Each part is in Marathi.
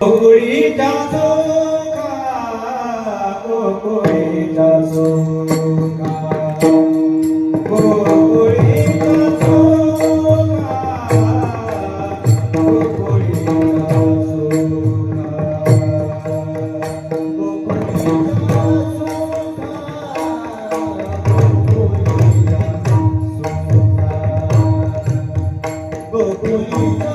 गोकुळीचा सोखा, गोकुळीचा सोखा, गोकुळीचा सोखा, गोकुळीचा सोखा, गोकुळीचा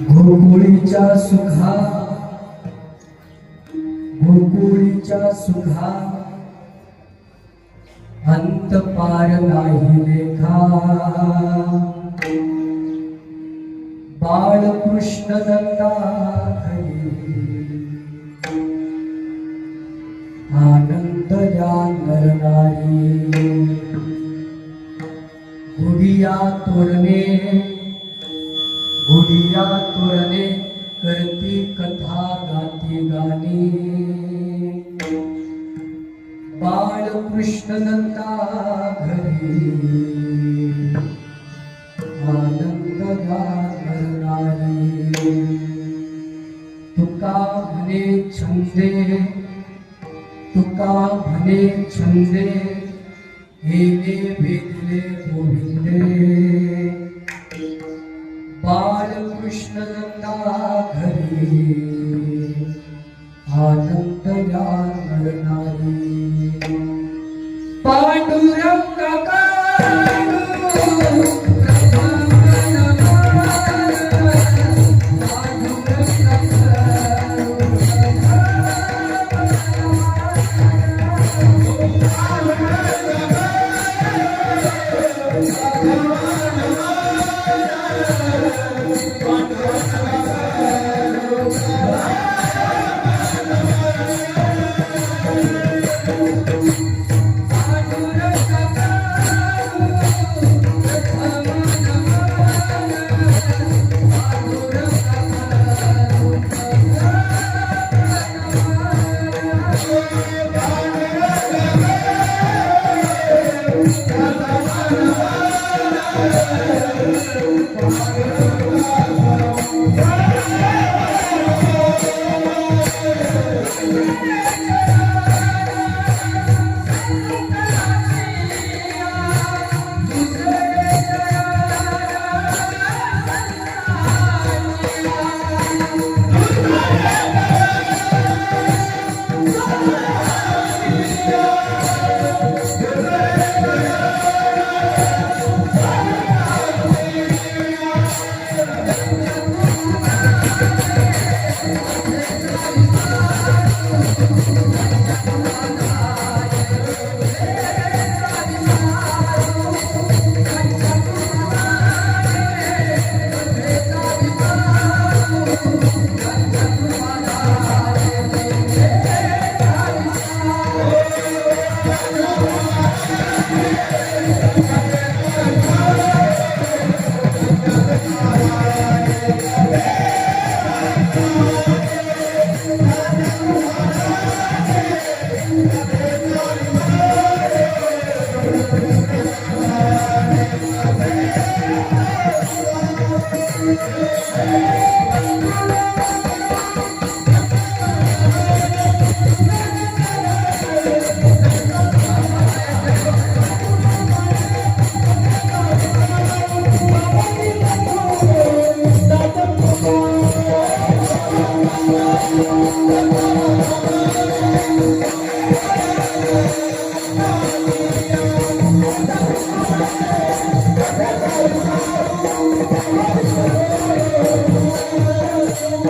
गोकुळीच्या सुखा गोकुळीच्या सुखा अंत पार नाही लेखा बाळकृष्ण दत्ता घरी आनंद या नरनारी गुडिया तोरणे करती कथा गाती गाणी बाळकृष्ण दत्ता घरी आनंद गाणारी तुका म्हणे छंदे हेले वेदले गोविंदे बाळकृष्ण दत्ता घरी आनंद या नरनारी पांडुरंग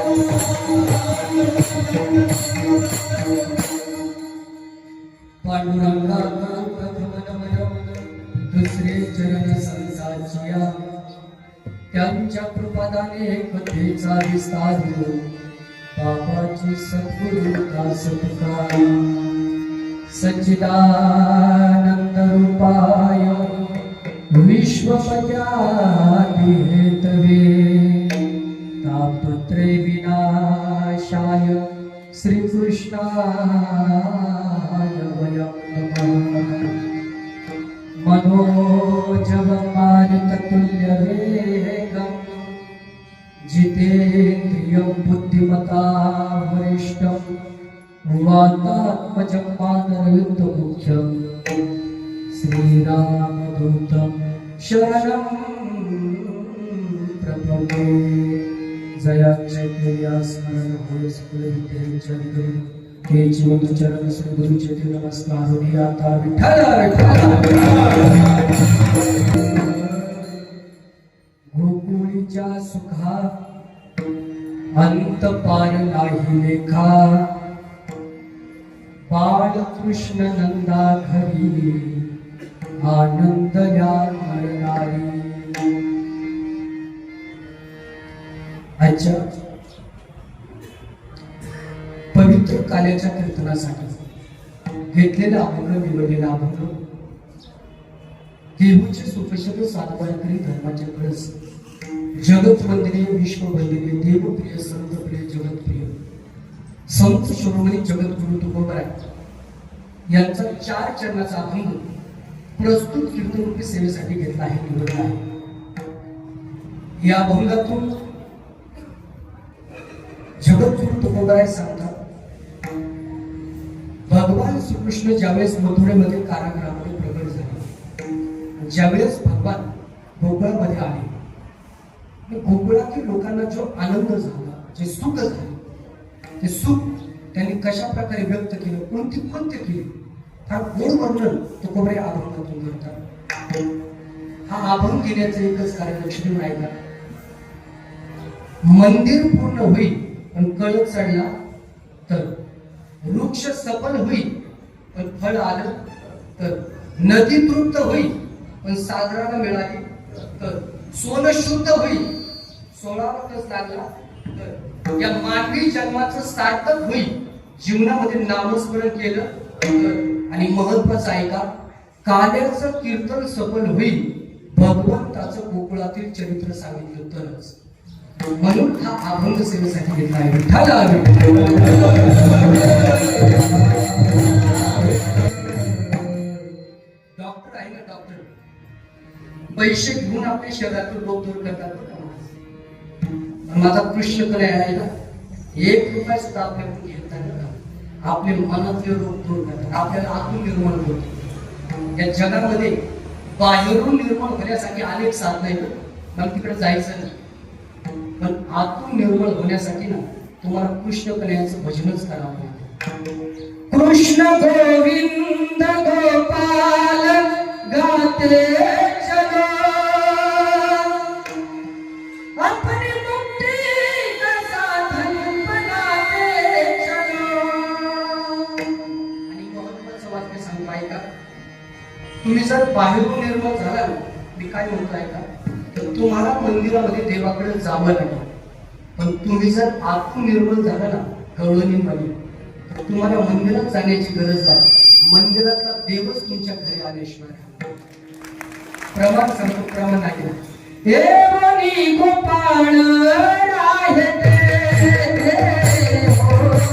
Thank you. पांडुरंगाचा प्रथम नमन दुसरे चरण संसाचिया त्यांच्या कृपादाने कथेचा विस्तार बाबाची सद्गुरु दास तुकाराम सच्चिदानंद रूपाय विश्वपत्यादि हेतवे तापत्रय विनाशाय श्रीकृष्णाय वयं नमः मनोजव मारुततुल्यवेगं जितेन्द्रियं बुद्धिमता वरिष्ठं वातात्मजं मानरयुक्तमुख्यं श्रीरामदूतं शरणं प्रपद्ये जयाचैतन्य स्मरण होय स्फुरते चरित्र के जीवन चरण श्री गुरु चैतन्य नमस्कार आता विठ्ठल गोकुळीच्या सुखा अंत पार नाही लेखा बाळकृष्ण नंदा घरी आनंद या मरणारी आजच्या पवित्र काल्याच्या कीर्तनासाठी घेतलेला अभंग निवडलेला अभंग देहूचे सुप्रसिद्ध सातबारकरी धर्माचे कळस जगत वंदनीय विश्व वंदनीय देवप्रिय संतप्रिय जगतप्रिय संत शिरोमणी जगद्गुरु तुकोबराय यांचा 4 चरणाचा अभंग प्रस्तुत कीर्तनरूपी सेवेसाठी घेतला आहे निवडला आहे या अभंगातून जगद्गुरु तुकोबराय सांगतात भगवान श्रीकृष्ण ज्यावेळेस मथुरेमध्ये कारागृहामध्ये प्रकट झाले ज्यावेळेस भगवान गोकुळामध्ये आले गोकुळातील लोकांना जो आनंद झाला जे सुख झाले ते सुख त्यांनी कशा प्रकारे व्यक्त केलं कोणती केली फार गोड वर्णन तुकोबराय अभंगातून करतात हा अभंग घेण्याचं एकच कारण लक्ष देऊन ऐका मंदिर पूर्ण होईल पण कळत चढला तर वृक्ष सफल होईल पण फळ आलं तर नदी तृप्त होईल पण सागराला मिळाली तर सोनं शुद्ध होईल 16 वर्ष लागला तर या मानवी जन्माचं सार्थक होईल जीवनामध्ये नामस्मरण केलं तर आणि महत्वाचं ऐका काल्याचं कीर्तन सफल होईल भगवंताचं गोकुळातील चरित्र सांगितलं तरच म्हणून हा अभंग सेवेसाठी घेतला आहे विठ्ठल डॉक्टर आहे ना डॉक्टर पैसे घेऊन आपल्या शरीरातून रोग दूर करतात माझा कृष्ण कडे आहे ना 1 रुपया सुद्धा आपल्याकडून घेत नाही आपले मनातले रोग दूर करतात आपल्याला आतून निर्मळ होते या जगामध्ये बाहेरून निर्मळ होण्यासाठी अनेक साधन आहेत मग तिकडे जायचं नाही पण आतून निर्मळ होण्यासाठी ना तुम्हाला कृष्ण कन्हैयाचं भजनच करावं लागेल कृष्ण गोविंद गोपाल गाते चलो अपनी मुक्ति का साधन बनाते चलो आणि महत्वाचं वाक्य सांगतो ऐका तुम्ही जर बाहेरून निर्मळ झाला मी काय म्हणतो ऐका तर तुम्हाला मंदिरामध्ये देवाकडे जावं लागेल पण तुम्ही जर आतून निर्मळ झाला ना कळवणीमध्ये तर तुम्हाला मंदिरात जाण्याची गरज नाही मंदिरातला देवच तुमच्या घरी आल्याशिवाय प्रमाण सांगतो प्रमाण आहे देवनी गोपाळ राहते देवनी गोपाळ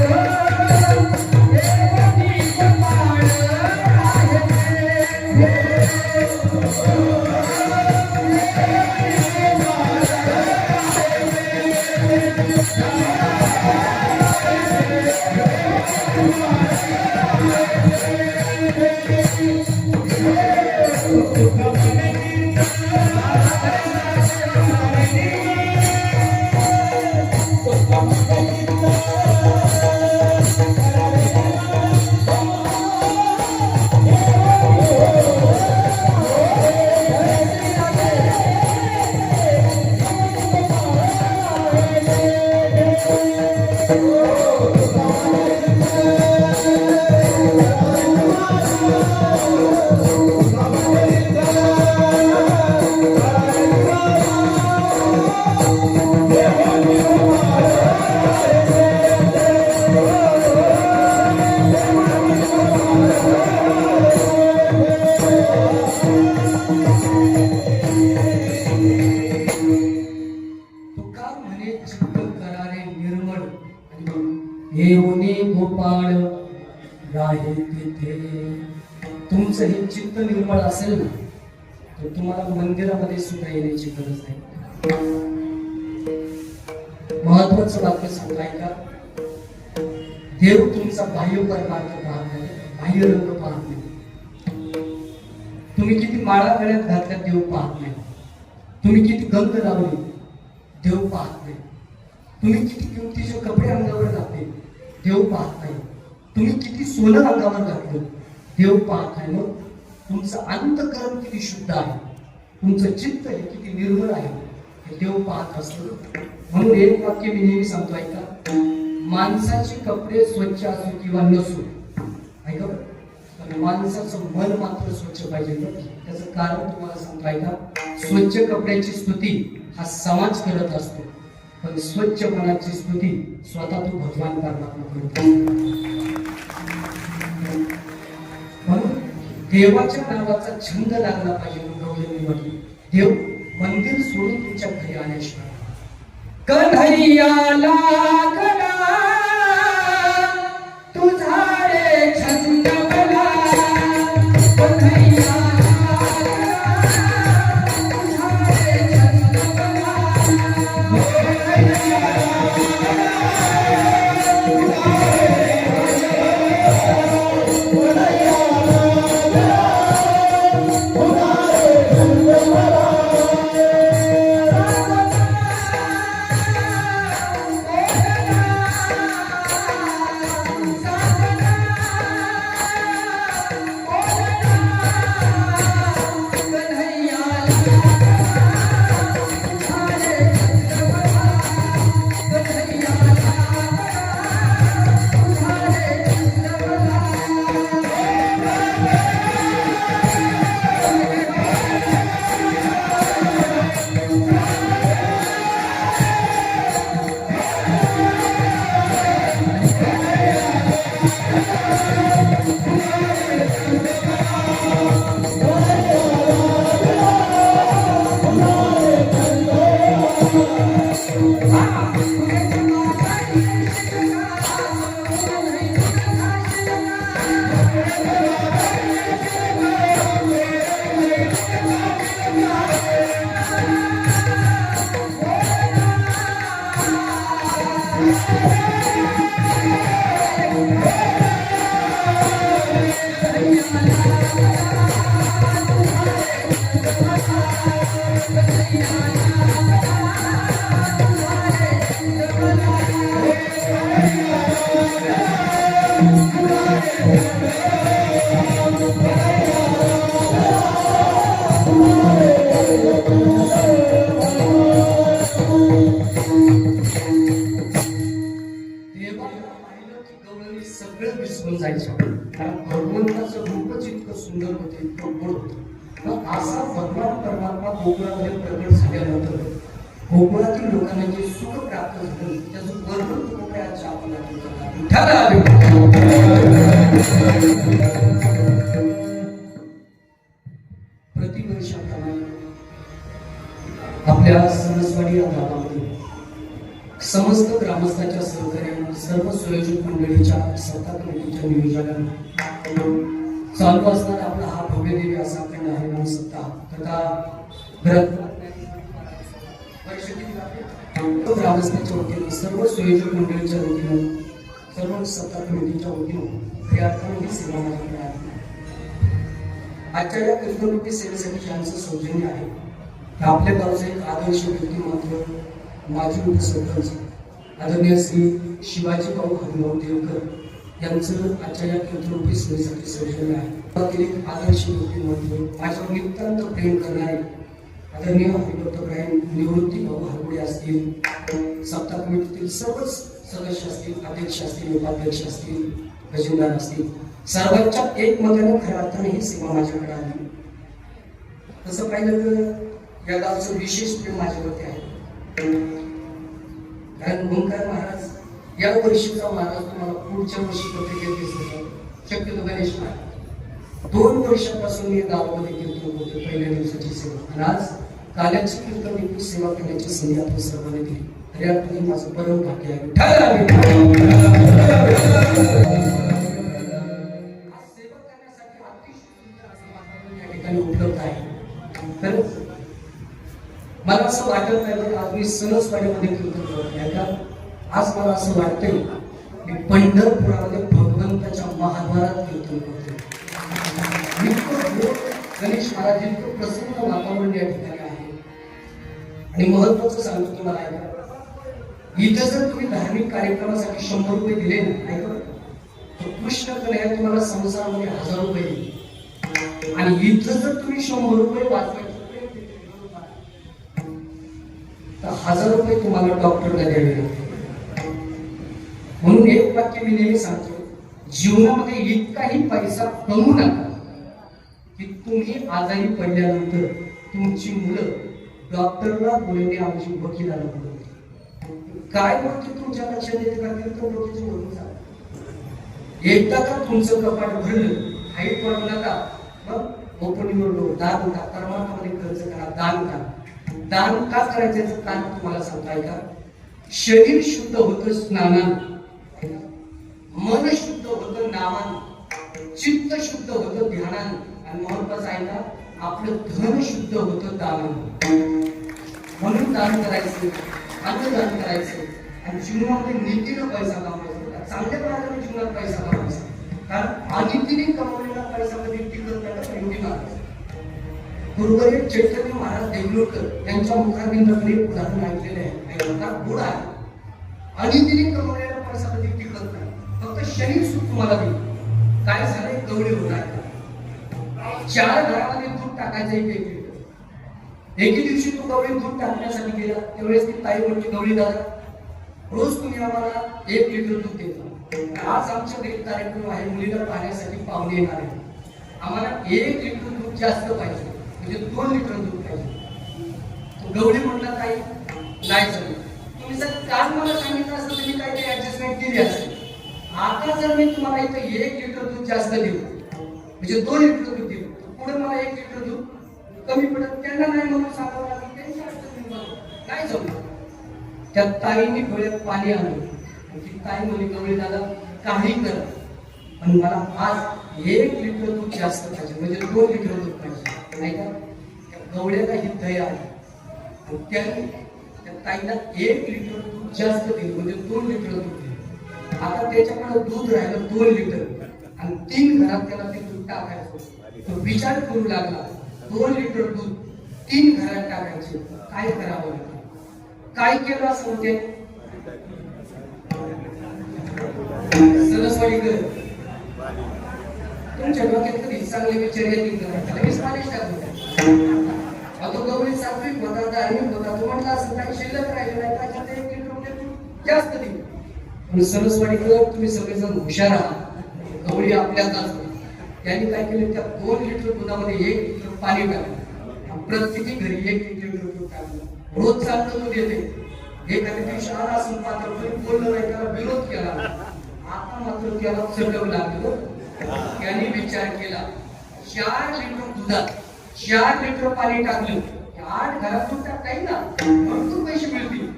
आपले चित्त करारे निर्मळ आणि येऊनी गोपाळ राहे तिथे. तुमचं हे चित्त निर्मळ असेल ना तर तुम्हाला मंदिरामध्ये सुद्धा येण्याची गरज नाही. महत्वाचं वाक्य सांगताय का, देव तुमचा बाह्य परमार्थ पाहत नाही, बाह्य रंग पाहत नाही. तुम्ही किती माळा गळ्यात घातल्या देव पाहत नाही. तुम्ही किती गंध लावली देव पाहत नाही. तुम्ही किती किमतीचे कपडे अंगावर घातले देव पाहत नाही. तुम्ही किती सोनं अंगावर घातलं देव पाहत नाही. मग तुमचं अंतःकरण किती शुद्ध आहे, तुमचं चित्त हे किती निर्मळ आहे हे देव पाहत असतो. म्हणून एक वाक्य मी नेहमी सांगतो ऐका, माणसाचे कपडे स्वच्छ असो किंवा नसो, ऐका पण माणसाचं मन मात्र स्वच्छ पाहिजे. त्याचं कारण तुम्हाला सांगतो ऐका, स्वच्छ कपड्याची स्तुती हा समाज करत असतो, पण स्वच्छ मनाची स्तुती स्वतः तो भगवान परमात्मा करतो. म्हणून देवाच्या नावाचा छंद लागला पाहिजे. देव मंदिर सोडून तुमच्या घरी आल्याशिवाय कन्हैया लागला तुझा रे छंद मला, कन्हैया सगळं विसरून जायचं. कारण भगवंताचं रूपच इतकं सुंदर होतं, इतकं गोड होतं. असा भगवान परमात्मा गोकुळामध्ये प्रकट झाल्यानंतर गोकुळातील लोकांना जे सुख प्राप्त झालं त्याचं वर्णन गोकुळाच्या आपल्याला प्रतिवर्षाप्रमाणे आपल्या सरस्वती या गावामध्ये समस्त ग्रामस्थांच्या सहकार्याने सर्व संयोजक मंडळीच्या सत्ता कमिटीच्या नियोजनाने चालू असणारा आपला हा भव्य दिव्य असा अखंड हरिनाम सप्ताह तथा ग्रामस्थांच्या वतीने सर्व संयोजक मंडळीच्या वतीने सर्व सत्ता कमिटीच्या वतीने खऱ्या अर्थाने ही सेवा माझ्याकडे आहे. आजच्या या कीर्तनरूपी सेवेसाठी ज्यांचं सौजन्य आहे आपल्या गावचे एक आदर्श व्यक्तिमत्व माजी उपसरपंच आदरणीय श्री शिवाजी भाऊ हरिभाऊ देवकर यांचं आजच्या या कीर्तनरूपी सेवेसाठी सौजन्य आहे. एक आदर्श व्यक्तिमत्व माझ्यावर नितांत प्रेम करणारे आदरणीय हरिभक्तप्राय निवृत्ती भाऊ हरगुडे असतील, सप्ताह कमिटीतील सर्वच सदस्य असतील, अध्यक्ष असतील, उपाध्यक्ष असतील, खजिनदार असतील, सर्वांच्या एकमताने खऱ्या अर्थाने ही सेवा माझ्याकडे आली. तसं पाहिलं तर या गावचं विशेष प्रेम माझ्यावरती आहे. कारण ओंकार महाराज या वर्षीचा महाराज तुम्हाला पुढच्या वर्षी पत्रिकेत दिसतो, शक्यतो गणेश महाराज 2 वर्षापासून मी गावामध्ये कीर्तन होते पहिल्या दिवसाची सेवा, आणि आज काल्याची कीर्तन सेवा करण्याची संधी आपण सर्वांनी दिली. अरे यार तुम्ही माझं परम भाग्य आहे आज सेवा करण्यासाठी अतिशय सुंदर असं वातावरण या ठिकाणी उपलब्ध आहे खरंच मला असं वाटत नाही बरं आज मी सणसवाडीमध्ये कीर्तन करत नाही का आज मला असं वाटतंय मी पंढरपुरामध्ये भगवंताच्या महाद्वारात कीर्तन करतो गणेश महाराज इतकं प्रसन्न वातावरण या ठिकाणी आहे आणि महत्वाचं सांगतो तुम्हाला ऐका इथं जर तुम्ही धार्मिक कार्यक्रमासाठी 100 रुपये दिले ना ऐका तर कृष्ण कन्हैया तुम्हाला संसारामध्ये 1000 रुपये देईल आणि इथं जर तुम्ही 100 रुपये वाचवायचे तर 1000 रुपये तुम्हाला डॉक्टरला द्यावे लागतील म्हणून एक वाक्य मी नेहमी सांगतो जीवनामध्ये इतकाही पैसा कमवू नका की तुम्ही आजारी पडल्यानंतर तुमची मुलं डॉक्टरला बोलणे आमची वकिलाला बोलवते काय बोलते तुमच्या लक्षात येते का कीर्तन डोक्याची बोलून सांग एकदा का तुमचं कपाट भरलं हाईट पडू नका मग ओपनिंग दान का कर्मामध्ये खर्च करा दान का करायचं कारण तुम्हाला सांगताय का शरीर शुद्ध होतं स्नानानं मन शुद्ध होतं नामानं चित्त शुद्ध होतं ध्यानानं आणि महत्वाचं आहे का आपलं धन शुद्ध होतं दानानं म्हणून दान करायचं अन्नदान करायचं आणि जीवनामध्ये नीतीनं पैसा कमवायचा चांगल्या प्रकारे जीवनात पैसा कमवायचा कारण अनितीने कमवलेला पैसा कधी टिकत नाही एवढी मारायचं गुरुवर्य चैतन्य महाराज देगलूरकर यांच्या मुखाबिंदून एक उदाहरण ऐकलेले आहे गुण आहे अनितीने कमवलेला पैसा कधी टिकत नाही फक्त शरीर सुख तुम्हाला देईल काय झालंय गवळी होणार 4 घरामध्ये दूध टाकायचं एके दिवशी तो गवळी दूध टाकण्यासाठी गेला त्यावेळेस ती ताई म्हणते गवळी दादा रोज तुम्ही आम्हाला 1 लिटर दूध देता आज आमच्या घरी कार्यक्रम आहे मुलीला पाहण्यासाठी पाहुणे येणार आहे आम्हाला 1 लिटर दूध जास्त पाहिजे म्हणजे 2 लिटर दूध पाहिजे गवळी म्हणला ताई नाही जमत तुम्ही जर काल मला सांगितलं असतं तुम्ही काहीतरी ऍडजस्टमेंट केली असेल आता जर मी तुम्हाला इथं 1 लिटर दूध जास्त देऊ म्हणजे 2 लिटर दूध देऊ पुढे मला 1 लिटर दूध कमी पडत त्यांना नाही म्हणून सांगावं लागेल त्यांच्या अडचणी नाही जमलं त्या ताईने डोळ्यात पाणी आणलं ती ताई म्हणे गवळी दादा काही कर पण मला आज 1 लिटर दूध जास्त पाहिजे म्हणजे 2 लिटर दूध पाहिजे नाही का त्या गवळ्याला ही दया आली आणि त्यांनी त्या ताईला 1 लिटर दूध जास्त दिलं म्हणजे 2 लिटर दूध दिलं आता त्याच्याकडे दूध राहिलं 2 लिटर आणि 3 घरात त्याला ते दूध टाकायचं तो विचार करू लागला 2 लिटर दूध 3 घरात टाकायचे काय करावं लागेल काय केलं असं होते सरस्वतीकर तुमच्या डोक्यात कधी चांगले विचार येतील का लगेच मालिश टाकतो आता गवळी सात्विक होता धार्मिक होता तो म्हटला असं काही शिल्लक राहिलं नाही त्याच्यात 1 लिटर दूध जास्त दिलं पण सरस्वतीकर तुम्ही सगळेजण हुशार आहात गवळी आपल्यात असते त्यांनी काय केलं त्या 2 लिटर दुधामध्ये 1 लिटर पाणी टाकलं प्रत्येकी घरी 1 लिटर दूध टाकलं रोज चालतं दूध येते एखाद्या दिवशी आला असून पात्र तरी बोललं नाही त्याला विरोध केला आता मात्र त्याला चढवं लागलं त्यांनी विचार केला 4 लिटर दुधात 4 लिटर पाणी टाकलं 8 घरात दूध टाकता येईल ना भरपूर पैसे मिळतील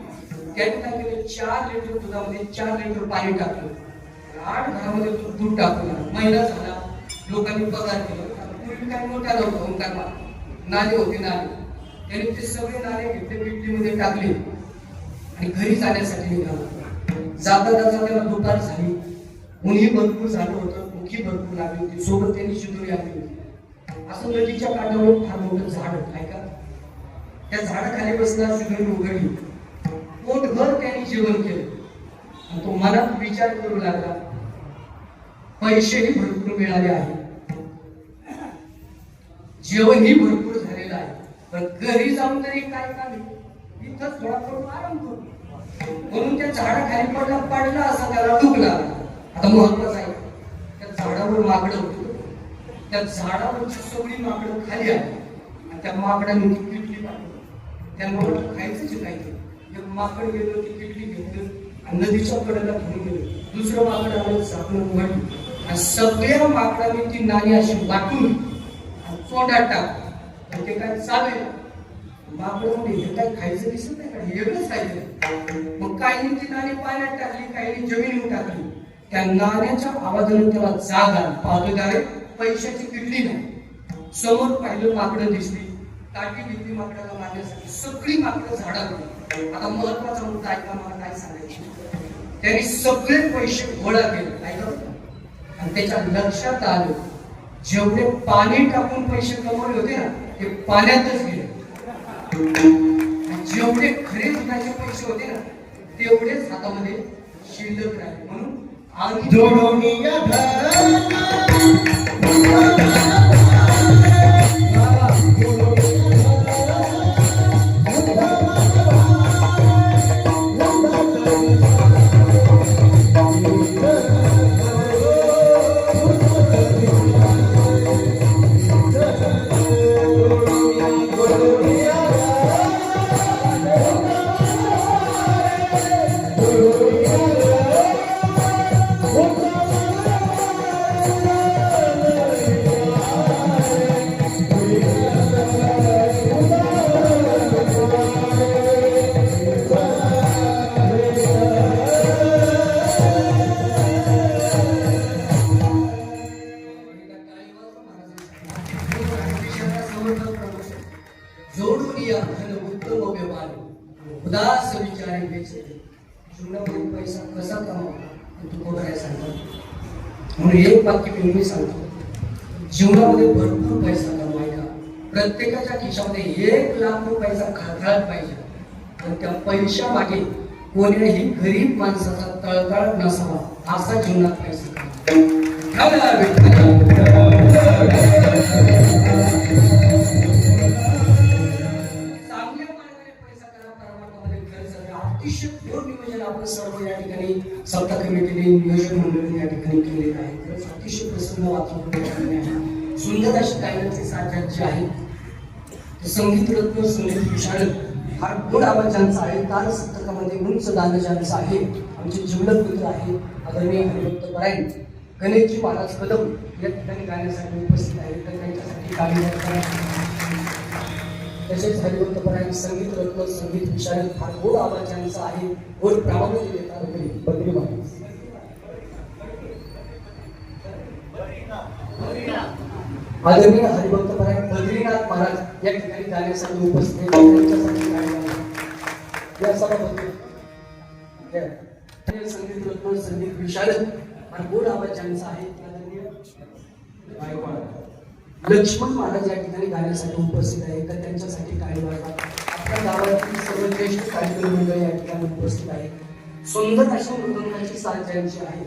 त्यांनी काय केलं 4 लिटर दुधामध्ये 4 लिटर पाणी टाकलं 8 घरामध्ये दूध टाकलं महिना झाला लोकांनी पगार केला पूर्वी काय मोठा नव्हता ओंकार नाले होते नाले त्यांनी ते सगळे नाले घेतले पिटलीमध्ये टाकले आणि घरी जाण्यासाठी निघाला जाता जाता त्याला दुपार झाली ऊनही भरपूर झालं होतं भुकी भरपूर लागली होती सोबत त्यांनी शिदोरी आणली होती असं नदीच्या काठावर फार मोठं झाड होतं ऐका त्या झाडाखाली बसला शिदोरी उघडली पोटभर त्यांनी जेवण केलं आणि तो मनात विचार करू लागला पैसेही भरपूर मिळाले आहेत जेवणही भरपूर झालेलं आहे पण घरी जाऊन तरी काय काम इथं थोडा करून आराम करू म्हणून त्या झाडाखाली पडला असा त्याला दुखला आता महत्वाचं आहे त्या झाडावर माकडं होतं त्या झाडावरची सगळी माकडं खाली आली आणि त्या माकडाने ती किटली पाठवली त्यांना म्हटलं खायचं काय माकड गेलं ती किटली घेतलं आणि नदीच्या कडेला घेऊन गेलं दुसरं माकड आलं झाकणं उघडली आणि सगळ्या माकडाने ती नाणी अशी वाटून आणि तोंडात टाकली ते काय चालेल माकड म्हणजे हे काय खायचं दिसत नाही का वेगळंच खायचं मग काहींनी ती नाणी पाण्यात टाकली, काहींनी जमिनीवर टाकली. त्या नाण्याच्या आवाजाने त्याला जाग आली. पाहतो त्यावेळी पैशाची किडली नाही. समोर पाहिलं माकडं दिसली, ताटी घेतली माकडाला मारण्यासाठी. सगळी माकडं झाडावर. आता महत्वाचा मुद्दा ऐका, मला काय सांगायचं. त्यांनी सगळे पैसे गोळा केले, काय करतो, आणि त्याच्या लक्षात आलं जेवढे पाणी टाकून पैसे कमवले होते ना ते पाण्यातच गेले. जेवढे खरे दुधाचे पैसे होते ना तेवढेच हातामध्ये शिल्लक राहिले. म्हणून आम्ही जोडून या जोडून या धन उत्तम व्यवहार उदास विचारे बेचे. जीवनामध्ये पैसा कसा कमावा तू कोण काय सांगतो. म्हणून एक वाक्य मी सांगतो, जीवनामध्ये भरपूर पैसा कमवायचा. प्रत्येकाच्या खिशामध्ये 1 लाख रुपयाचा खळखळाट पाहिजे. पण त्या पैशा मागे कोणीही गरीब माणसाचा तळतळ नसावा, असा जीवनात पैसा कमवा. अतिशय गोड नियोजन आपण सर्व या ठिकाणी सप्ताह कमिटीने नियोजन मंडळीने या ठिकाणी केलेलं आहे. खरंच अतिशय प्रसन्न वातावरण आहे. सुंदर अशी गायनाची साध्यांची आहे. संगीत रत्न संगीत विशारद फार गोड आवाजांचा आहे. ताल सप्तकामध्ये उंच दानजांचा आहे. आमचे जिवलग मित्र आहे आदरणीय हरिभक्त परायण गणेशजी महाराज कदम या ठिकाणी गाण्यासाठी उपस्थित आहेत. तर त्यांच्यासाठी गाणी तसेच हरिभक्त परायण संगीत रत्न संगीत विशारद फार गोड आवाजांचा आहे. गोड प्रामाणिक देतात बद्री महाराज. आदरणीय हरिभक्त परायण बद्रीनाथ महाराज या ठिकाणी गाण्यासाठी उपस्थित आहेत. त्यांच्यासाठी गाणी या सभापती संगीत रत्न संगीत विशारद फार गोड आवाजांचा आहे. लक्ष्मण महाराज या ठिकाणी गाण्यासाठी उपस्थित आहे. तर त्यांच्यासाठी काही वाजवा. आपल्या गावातील सर्व ज्येष्ठ कार्यक्रम मंडळी या ठिकाणी उपस्थित आहे. सुंदर अशा मृदंगाची साथ ज्यांची आहे.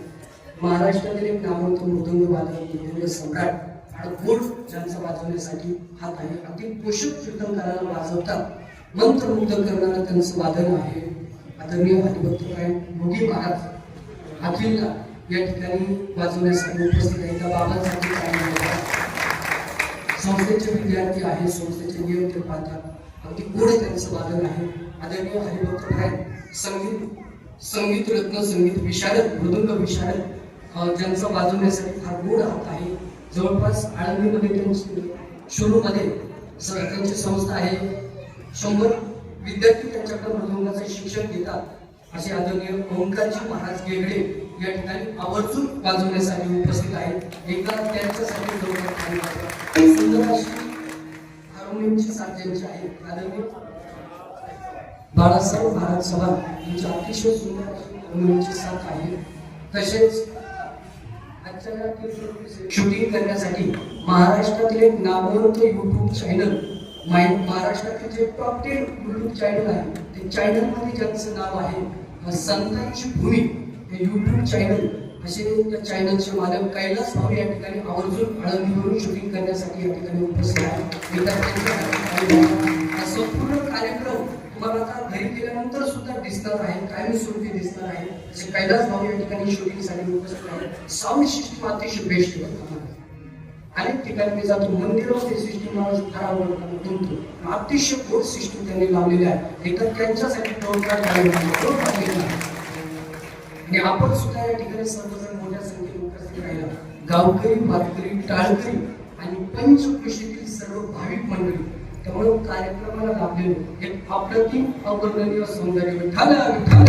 महाराष्ट्रातील एक नामवंत मृदंग वादक मृदंग सम्राट आणि गोड ज्यांचा वाजवण्यासाठी हात आहे. अगदी पोषक कीर्तनकाराला वाजवतात. मंत्रमुग्ध करणारं त्यांचं वादन आहे. आदरणीय हरिभक्त परायण योगी महाराज अखिलला या ठिकाणी वाजवण्यासाठी उपस्थित आहे. त्या बाबांसाठी काही संस्थेचे विद्यार्थी आहे. संस्थेचे नियम ते पाहतात. अगदी गोड त्यांचं वादन आहे. आदरणीय हरिभक्त परायण संगीत रत्न संगीत विशारद मृदंग विशारद ज्यांचा वाजवण्यासाठी फार गोड हात आहे. जवळपास आळंदीमध्ये त्यांची शुरूमध्ये त्यांची संस्था आहे. 100 विद्यार्थी त्यांच्याकडे मृदंगाचे शिक्षण घेतात. असे आदरणीय ओंकारजी महाराज गेगडे या ठिकाणी आवर्जून वाजवण्यासाठी उपस्थित आहेत. एका त्यांच्यासाठी सुंदर अशी हार्मोनियमची साथ ज्यांची आहे. आदरणीय बाळासाहेब महाराज सभा यांची अतिशय सुंदर अशी हार्मोनियमची साथ आहे. तसेच शूटिंग करण्यासाठी महाराष्ट्रातील एक नामवंत युट्यूब चॅनल महाराष्ट्रातील जे टॉप 10 युट्यूब चॅनल आहे ते चॅनलमध्ये ज्यांचं नाव आहे संतांची भूमी हे युट्यूब चॅनल असे त्या चॅनलचे मालक कैलास भाऊ या ठिकाणी आवर्जून आळंदीवरून शूटिंग करण्यासाठी या ठिकाणी उपस्थित आहे. हा संपूर्ण कार्यक्रम तुम्हाला आता घरी गेल्यानंतर सुद्धा दिसणार आहे. कायमी स्वरूपी दिसणार आहे. असे कैलास भाऊ या ठिकाणी शूटिंगसाठी उपस्थित आहे. साऊंड सिस्टीम अतिशय बेस्ट अनेक ठिकाणी मी जातो मंदिरामध्ये सिस्टीम मला फार आवडतो. अतिशय गोड सिस्टीम त्यांनी लावलेली आहे. एकतर त्यांच्यासाठी आणि आपण सुद्धा या ठिकाणी सर्वजण मोठ्या संख्येने उपस्थित राहिला. गावकरी वारकरी टाळकरी आणि पंचकृषीतील सर्व भाविक मंडळी त्यामुळे कार्यक्रमाला लाभलेलो एक अप्रतिम अवर्णनीय सौंदर्य विठ्ठल विठ्ठल.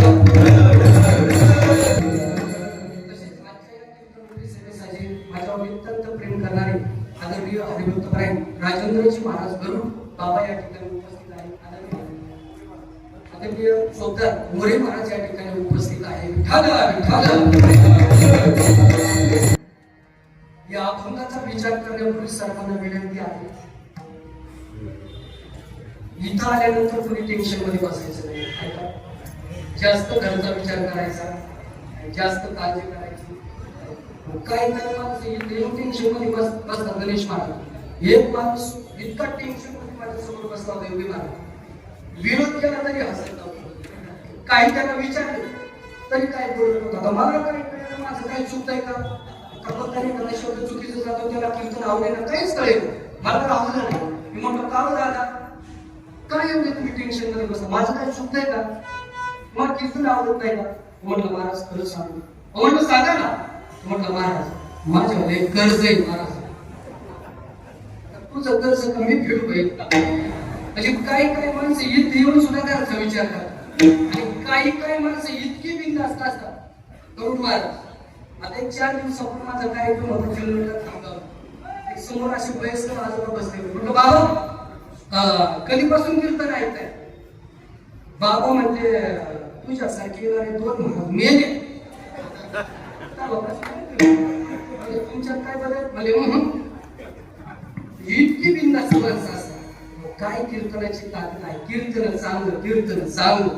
तसेच आजच्या या कीर्तनरूपी सेवेसाठी माझ्यावर अत्यंत प्रेम करणारे आदरणीय हरिभक्तपरायण राजेंद्रजी महाराज गरुड बाबा या ठिकाणी उपस्थित आहेत. आदरणीय चोपदार मोरे महाराज या ठिकाणी उपस्थित आहे. विठ्ठल विठ्ठल. या अभंगाचा विचार करण्यापूर्वी सर्वांना विनंती आहे, इथं आल्यानंतर कोणी टेन्शन मध्ये बसायचं नाही. ऐका, जास्त घरचा विचार करायचा, जास्त काळजी करायची. काही माणूस येऊन टेन्शन मध्ये बसतात. गणेश महाराज एक माणूस इतका टेन्शन मध्ये माझ्यासमोर बसला होता, एवढी महाराज विरोध केला तरी हसत नव्हतं. काही त्यांना विचारले तरी काय बोलत होता. आता मला काय कळलं, माझं काय चुकतंय का? त्याने मला शब्द चुकीचं जातो, त्याला कीर्तन आवडेल ना काहीच कळेल. मला तर आवडलं नाही. मी म्हटलं का दादा, काय एवढे तुम्ही टेन्शन मध्ये बसा, माझं काय चुकतंय का? मला कीर्तन आवडत नाही का? म्हटलं महाराज खरंच सांगू. म्हटलं सांगा ना. म्हटलं महाराज माझ्यावर एक कर्ज आहे महाराज, तुझं कर्ज कमी फेडू पाहिजे. म्हणजे काही काही माणसं इथे येऊन सुद्धा त्याचा विचार करतात, आणि काही काही माणसं इतकी बिनधास्त असतात. करून महाराज आता एक 4 दिवसापूर्वी माझा कार्यक्रम होता जुन्नरला थांबला. एक समोर असे वयस्कर आजोबा बसले. म्हटलं बाबा कधीपासून कीर्तन ऐकताय? बाबा म्हणते तुझ्यासारखे येणारे 2 महाराज मेले. तुमच्यात काय बदल? भले इतकी बिनधास्त माणसं असतात. काय कीर्तनाची ताकद आहे. कीर्तन चांगलं, कीर्तन चांगलं.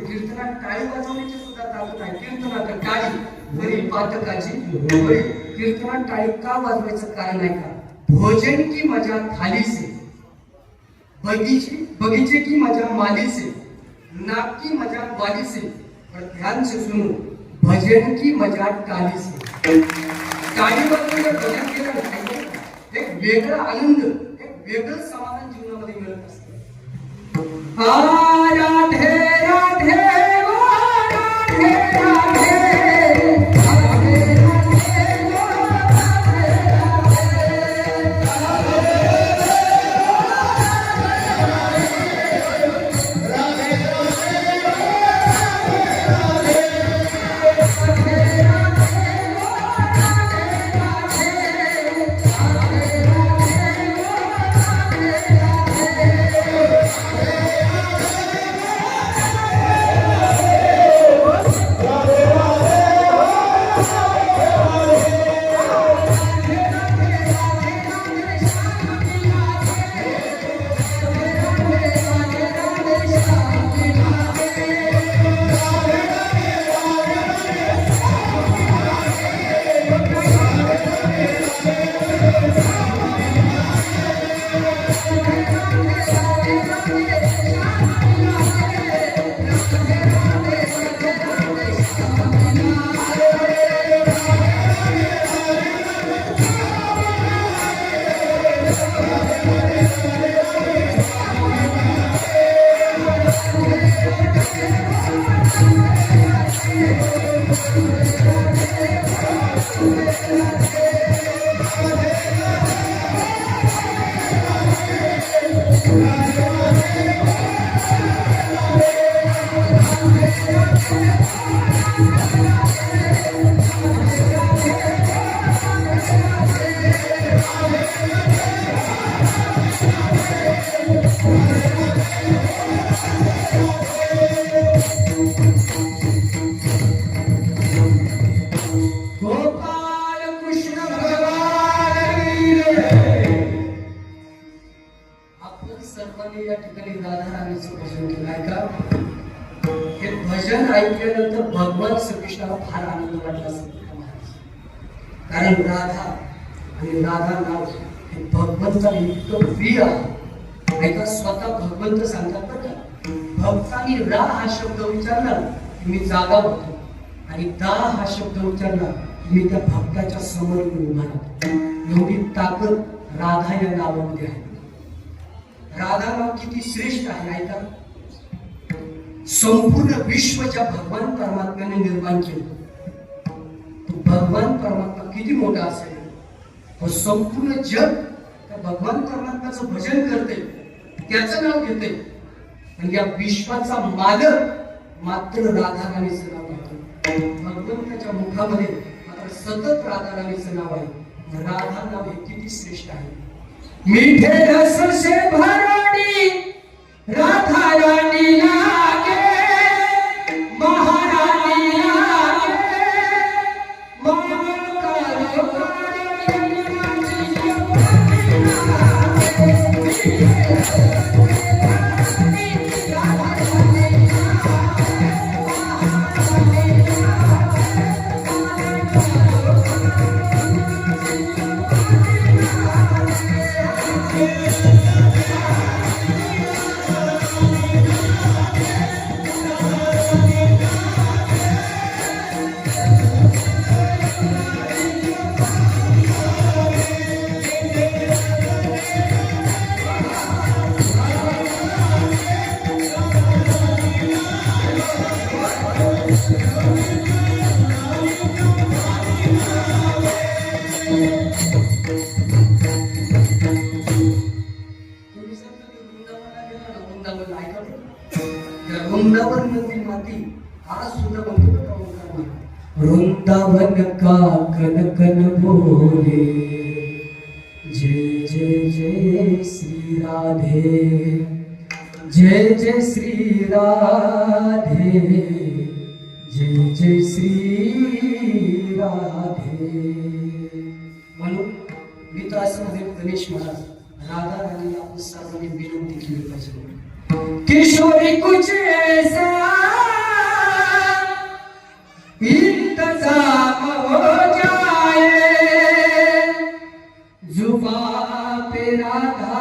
कीर्तनात टाळी वाजवण्याची सुद्धा ताकद आहे. कीर्तनात टाळी बरी पातकाची बरी. कीर्तनात टाळी का वाजवायचं कारण आहे का? भोजन की मजा थाली से, बगीचे की मजा माली से, नाक की मजा बाली से, और ध्यान से सुनो भजन की मजा टाली से. टाळी वाजवून भजन केलं एक वेगळा आनंद, एक वेगळं समाधान जीवनामध्ये मिळत असतं. राधे राधे राधे राधे ऐकल्यानंतर भगवान श्रीकृष्णाला फार आनंद वाटला असेल. कारण राधा आणि राधा नाव हे भगवंताला इतकं प्रिय आहे. ऐका, स्वतः भगवंत सांगतात बरं का, भक्तांनी रा हा शब्द उच्चारला की मी जागा होतो, आणि दा हा शब्द उच्चारला की मी त्या भक्ताच्या समोर उभा राहतो. एवढी ताकद राधा या नावामध्ये आहे. राधा नाव किती श्रेष्ठ आहे. ऐका, संपूर्ण विश्व ज्या भगवान परमात्म्याने निर्माण केलं, तो भगवान परमात्मा किती मोठा असेल, व संपूर्ण जग त्या भगवान परमात्म्याचं भजन करते, त्याचं नाव घेते, आणि या विश्वाचा मालक मात्र राधाराणीचं नाव घेतो. भगवंताच्या मुखामध्ये मात्र सतत राधाराणीचं नाव आहे. राधा नाव हे किती श्रेष्ठ आहे. मीठे रस से भरणी राधा रानी लागे, महारानी लागे, वृंदावन मधील माती आज सुद्धा म्हणतो का ओंकार. वृंदावन का कन कन बोले, जय जय जय श्री राधे, जय जय श्री राधे, जय जय श्री राधे. म्हणून मी तर असं म्हणेन, गणेश महाराज राधा राणीला आपण सर्वांनी विनंती केली पाहिजे. किशोरी कुछ ऐसा इंतजाम हो जाए, जुबां पे राधा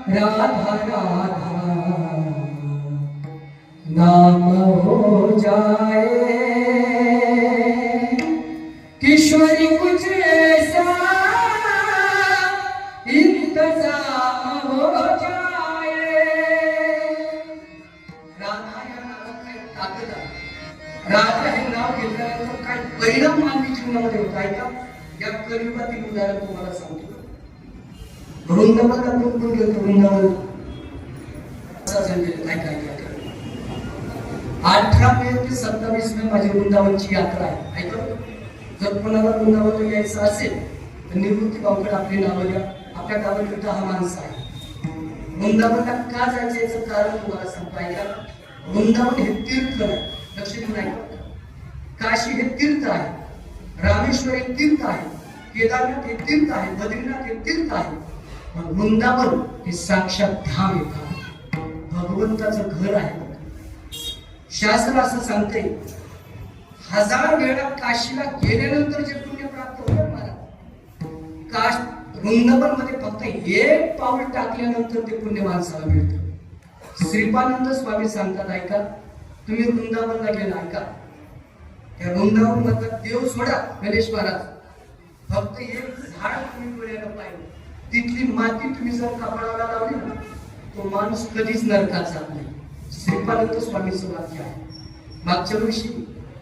राधा राधा नाम हो जाए. किशोरी कुछ ऐसा इंतजाम हो जाए. राधा या नावात काही ताकद आहे. राधा हे नाव घेतल्यानंतर काय परिणाम मानवी जीवनामध्ये होत आहे का, या कलियुगातील उदाहरण तुम्हाला सांगतो. वृंदावनला कोण कोण गेलं? वृंदावन काय काय 18 मे ते 27 मे माझी वृंदावनची यात्रा आहे. ऐका, जर कोणाला वृंदावनला यायचं असेल तर निवृत्ती भाऊकडे आपली नावं द्या. आपल्या गावात हा माणूस आहे. वृंदावनला का जायचं याचं कारण तुम्हाला सांगतो. ऐका, वृंदावन हे तीर्थ नाही, लक्षात नाही. काशी हे तीर्थ आहे, रामेश्वर हे तीर्थ आहे, केदारनाथ हे तीर्थ आहे, बद्रीनाथ हे तीर्थ आहे. पण वृंदावन हे साक्षात धाम येतात, भगवंताचं घर आहे. शास्त्र असं सांगते, 1000 वेळा काशीला गेल्यानंतर जे पुण्य प्राप्त होतं मला, वृंदावन मध्ये फक्त एक पाऊल टाकल्यानंतर ते पुण्य माणसाला मिळतं. श्रीपानंद स्वामी सांगतात, ऐका, तुम्ही वृंदावनला गेला, ऐका, त्या वृंदावन मधला देव सोडा, गणेश महाराज, फक्त एक झाड तुम्ही डोळ्याला पाहिलं, तिथली माती तुम्ही जर कपाळाला लावली ना, तो माणूस कधीच नरकात जात नाही. श्रीपानंद स्वामीचं वाक्य आहे. मागच्या वर्षी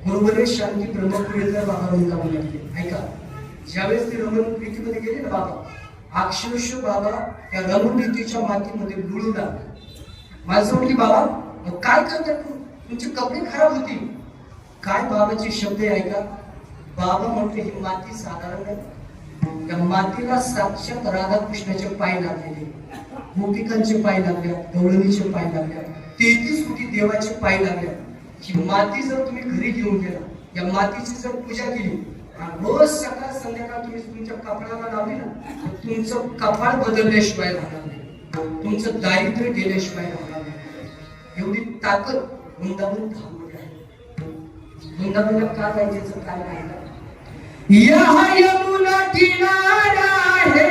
गुरुवरेश शांती ब्रह्मपुरेकर बाबा वृंदावनला गेले. ऐका, ज्यावेळेस ते रमण प्रीतीमध्ये गेले ना बाबा, अक्षरशः बाबा त्या रमणप्रीतीच्या मातीमध्ये लुळू लागले. माणसं म्हटली, बाबा काय करतात, तुमचे कपडे खराब होती. काय बाबाचे शब्द ऐका. बाबा म्हटले, ही माती साधारण नाही, त्या मातीला साक्षात राधाकृष्णाचे पाय लागलेले, गोपिकांचे पाय लागल्या, गवळणीचे पाय लागल्या, 33 कोटी देवाचे पाय लागल्या. ही माती जर तुम्ही घरी घेऊन गेला, या मातीची जर पूजा केली, रोज सकाळ संध्याकाळ तुम्ही तुमच्या कपाळाला लावली ना, तुमचं कपाळ बदलल्याशिवाय राहणार नाही, तुमचं दारिद्र्य गेल्याशिवाय राहणार नाही. एवढी ताकद वृंदावन धाममध्ये आहे. वृंदावनला का जायचं काय नाही. यहाँ यमुना किनारा है,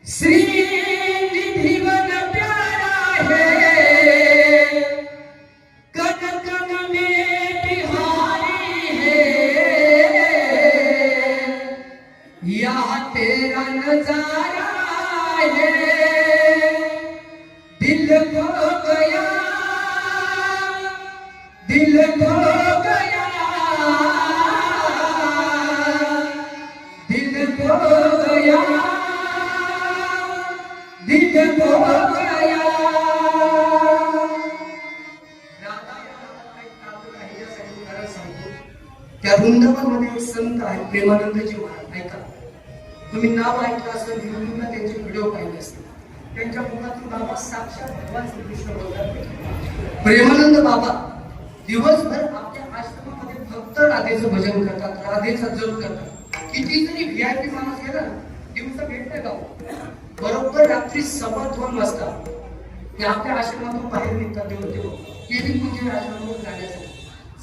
श्रीनिधि वन प्यारा है, कन कन में बिहारी है, यहाँ तेरा नजारा है, दिल खो गया, दिल खो गया, दिल खो गया. त्या वृंदावनमध्ये एक संत आहे प्रेमानंदजी महाराज. ऐका, तुम्ही नाव ऐकलं असेल, युट्यूबला त्यांचे व्हिडिओ पाहिले असतील. त्यांच्या मुखातून बाबा साक्षात भगवान श्रीकृष्ण बोलतात. प्रेमानंद बाबा दिवसभर आपल्या आश्रमामध्ये फक्त राधेचं भजन करतात, राधेचा जप करतात. किती जरी व्हीआयपी माणूस गेला दिवसा भेटते का, बरोबर रात्री 2:15 वाजता ते आपल्या आश्रमातून बाहेर निघतात. देव केली म्हणजे आश्रमातून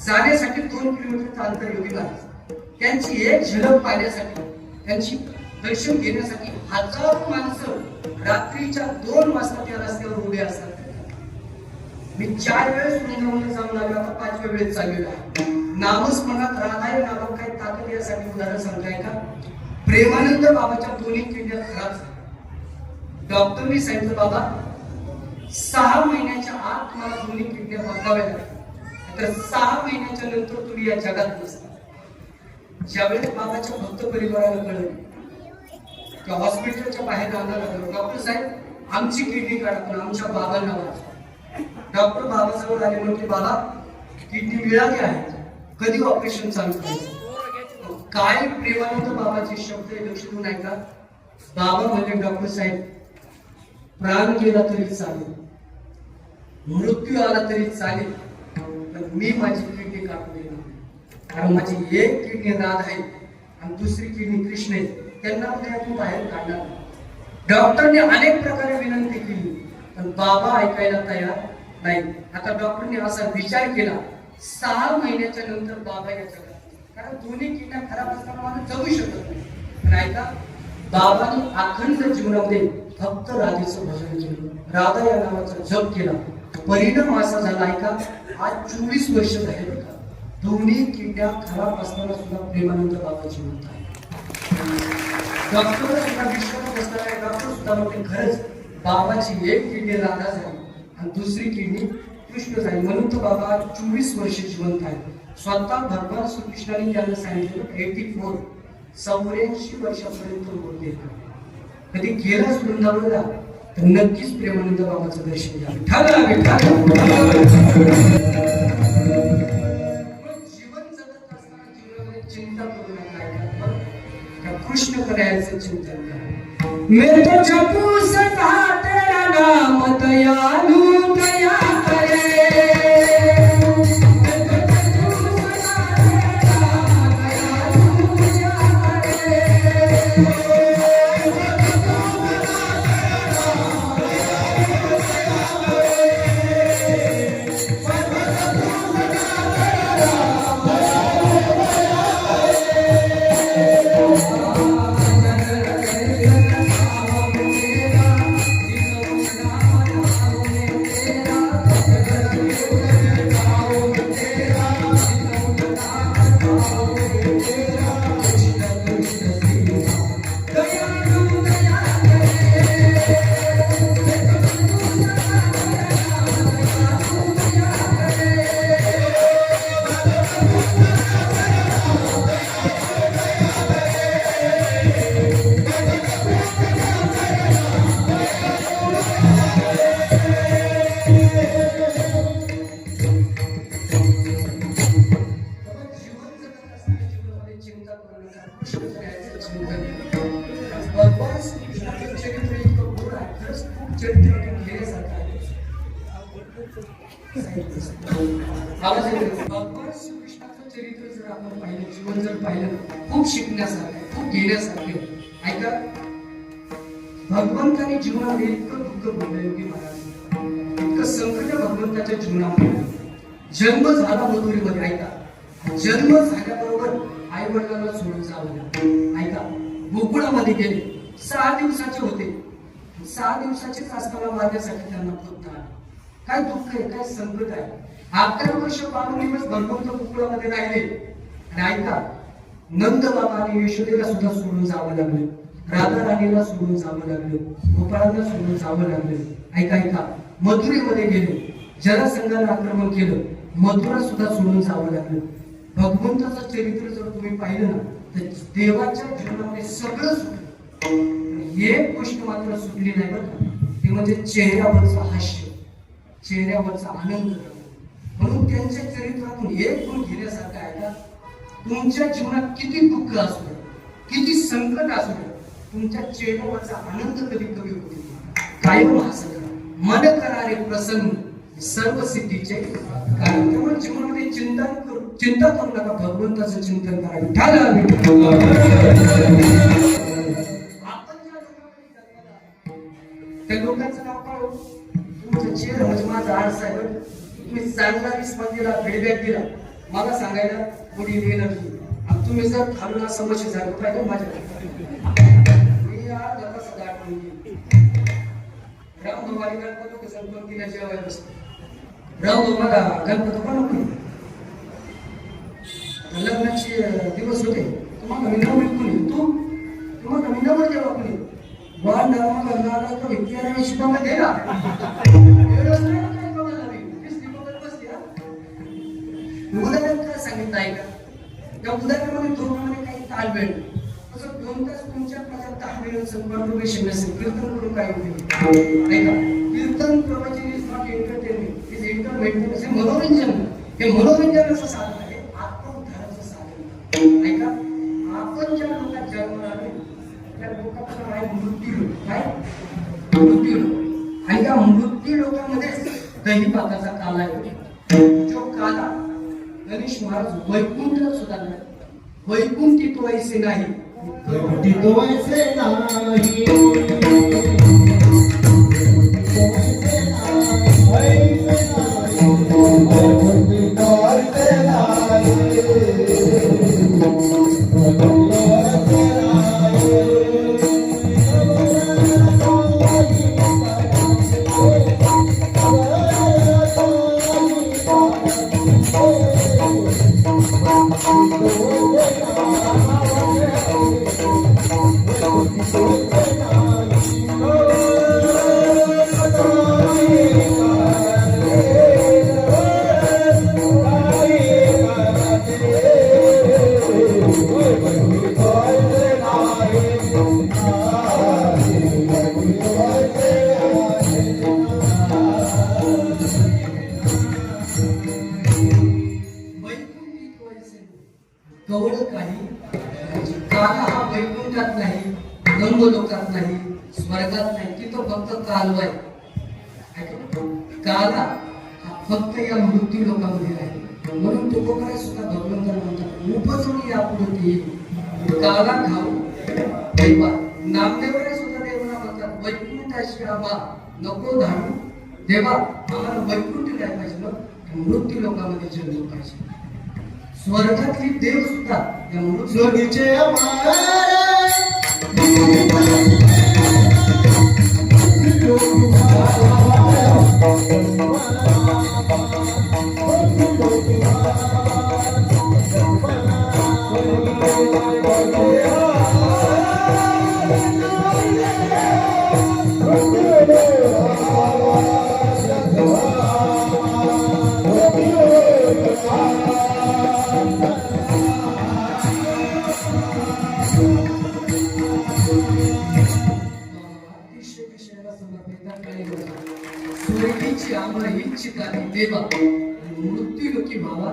जाण्यासाठी 2 किलोमीटरचं अंतर योगी लागतं. त्यांची एक झलक पाहण्यासाठी, त्यांची दर्शन घेण्यासाठी हजारो माणसं रात्रीच्या 2 वाजता त्या रस्त्यावर उभे असतात. मी 4 वेळेस वृंदावनला जाऊन आलो, आता 5व्या वेळेस चाललेलो आहे. नामस्मरणात राधाय नावात काही ताकद यासाठी उदाहरण सांगताय का? प्रेमानंद बाबाच्या दोन्ही किडन्या खराब झाल्या. डॉक्टरनी सांगितलं बाबा 6 महिन्याच्या आत तुम्हाला दोन्ही किडन्या बदलाव्या लागतात. तर 6 महिन्याच्या नंतर तुम्ही या जगात नसता. ज्यावेळेस बाबाच्या भक्त परिवाराला कळलं, त्या हॉस्पिटलच्या बाहेर जायला लागलो, डॉक्टर साहेब आमची किडनी काढा पण आमच्या बाबांना वाचवा. डॉक्टर बाबाजवळ आले, म्हणते बाबा किडनी मिळाली आहे, कधी ऑपरेशन चालू करायचं? काय प्रेमानंद बाबाचे शब्द लक्ष देऊन ऐका. बाबा म्हणजे डॉक्टर साहेब प्राण गेला तरी चालेल, मृत्यू आला तरी चालेल, पण मी माझी किडनी काढून देणार, कारण माझी एक किडनी राध आहे आणि दुसरी किडनी कृष्ण आहे, त्यांना उद्यातून बाहेर काढणार. डॉक्टरने अनेक प्रकारे विनंती केली पण बाबा ऐकायला तयार नाही. आता डॉक्टरने असा विचार केला 6 महिन्याच्या नंतर बाबा या जगात, कारण दोन्ही किडन्या खराब असताना मला जगू शकत नाही. पण ऐका, बाबांनी अखंड जीवनामध्ये फक्त राधेचं भजन केलं, राधा या नावाचा जप केला. परिणाम असा झाला ऐका, आज 24 वर्ष झाले बघा, दोन्ही किडन्या खराब असताना सुद्धा प्रेमानंद बाबा जिवंत आहे. डॉक्टर सुद्धा विश्वास बसणार आहे, डॉक्टर सुद्धा म्हणते खरंच बाबाची एक किडनी राधा झाली आणि दुसरी किडनी कृष्ण झाली, म्हणून तो बाबा 24 वर्ष जिवंत आहे. स्वतः भगवान श्रीकृष्णाने त्यांना सांगितलं 84 वर्षापर्यंत बोलते. कधी गेला वृंदावनला तर नक्कीच प्रेमानंद बाबाचं दर्शन घ्या. जीवन जगत असताना जीवनामध्ये चिंता करू नका, कृष्ण करायचं चिंतन करा. मैं तो जपू सदा तेरा नाम दयालु दया करे. भगवान श्रीकृष्णाचं चरित्र इतकं गोड आहे, खरंच खूप चरित्र घेण्यासारखं आहे. भगवान श्रीकृष्णाचं चरित्र जर आपण पाहिलं, जीवन जर पाहिलं, खूप शिकण्यासारखं, खूप घेण्यासारखं. ऐका, भगवंताने जीवनामध्ये इतकं दुःख भोगलं योगी महाराज, इतकं संकट भगवंताच्या जीवनामध्ये. जन्म झाला मथुरेमध्ये, ऐका, जन्म झाल्याबरोबर आई वडिलांना सोडून जावं. ऐका, गोकुळामध्ये गेले, 6 दिवसाचे होते. 6 दिवसाचेच असताना मारण्यासाठी त्यांना पुत्र आले. काय दुःख आहे, काय संकट आहे. 11 वर्ष 12 दिवस भगवंत गोकुळामध्ये राहिले. आणि ऐका, नंद बाबा आणि यशोदेला सुद्धा सोडून जावं लागलं, राधा राणीला सोडून जावं लागलं, गोपाळांना सोडून जावं लागलं. ऐका, मथुरेमध्ये गेले, जरासंधाने आक्रमण केलं, मथुरा सुद्धा सोडून जावं लागलं. भगवंताचं चरित्र जर तुम्ही पाहिलं ना तर देवाच्या जीवनामध्ये सगळं सुटलं, एक गोष्ट मात्र सुटली नाही बरं, ते म्हणजे चेहऱ्यावरचं हास्य, चेहऱ्यावरचा आनंद. म्हणून त्यांच्या चरित्रातून एक गुण घेण्यासारखं आहे का, तुमच्या जीवनात किती दुःख असू दे, किती संकट असू दे, तुमच्या चेहऱ्यावरचा आनंद कधी कमी होते कायम हसत राहा. मन करारे प्रसन्न सर्व सिद्धीचे कारण. त्यामुळे जीवनामध्ये चिंता करू नका, भगवंताचं चिंतन करा. विठ्ठल आपण ज्या लोकांमध्ये जन्माला आलो, त्या लोकांचं नाव काय हो? तुमचं चेहरा म्हणजे माझा आरसा आहे. तुम्ही चांगला रिस्पॉन्स दिला, फीडबॅक दिला, मला सांगायला पुढे एनर्जी. आणि तुम्ही जर खालून समस्या झालं पाहिजे माझ्या मी आज आता सदा आठवण राम भवानी गणपती कसं पंक्तीला जेवायला बसतो. राम मला गणपती पण लग्नाचे दिवस होते. तुम्हाला मी नवरी कोणी तू तुम्हाला मी नवर जेव्हा कोणी वाढ नरमा करणारा तो विद्याराणी शिकामध्ये दे ना उदाहरण काय सांगितलं आहे का? त्या उदाहरणामध्ये दोघांमध्ये काही ताळमेळ असं 2 तास तुमच्या माझ्या ताळमेळाचं कॉन्ट्रिब्युशन नसेल कीर्तन करून काय होईल नाही का? कीर्तन प्रवचन is not entertainment, is entertainment. हे मनोरंजन, हे मनोरंजनाचं साधन आहे, आत्मोद्धाराचं साधन नाही का? आपण ज्या लोकांत जन्माला आले त्या लोकांचं आहे मृत्यू लोक. काय मृत्यू लोक. आणि त्या मृत्यू लोकांमध्ये दहीपाकाचा काला आहे. जो काला गणेश महाराज वैकुंठात सुद्धा नाही. वैकुंठी तो ऐसे नाही, वैकुंठी तो ऐसे नाही, कवळ काही काला हा वैकुंठात नाही, ब्रह्मलोकात नाही, स्वर्गात नाही, तिथं फक्त कालवा आहे. काला हा फक्त या मृत्यू लोकांमध्ये आहे. म्हणून तुकोबारा सुद्धा भगवंताला म्हणतात उपजून या पुढे काला खाऊ देवा. नामदेवरे सुद्धा देवाला म्हणतात वैकुंठाशी आबा नको धाडू देवा, आम्हाला वैकुंठ नाही पाहिजे ना, मृत्यू लोकांमध्ये जन्म पाहिजे. स्वर्गातली देव सुद्धा या मृत्यूचे सुरेखीची आम्हाला इच्छित आहे देवा. मृत्यू लोकी भावा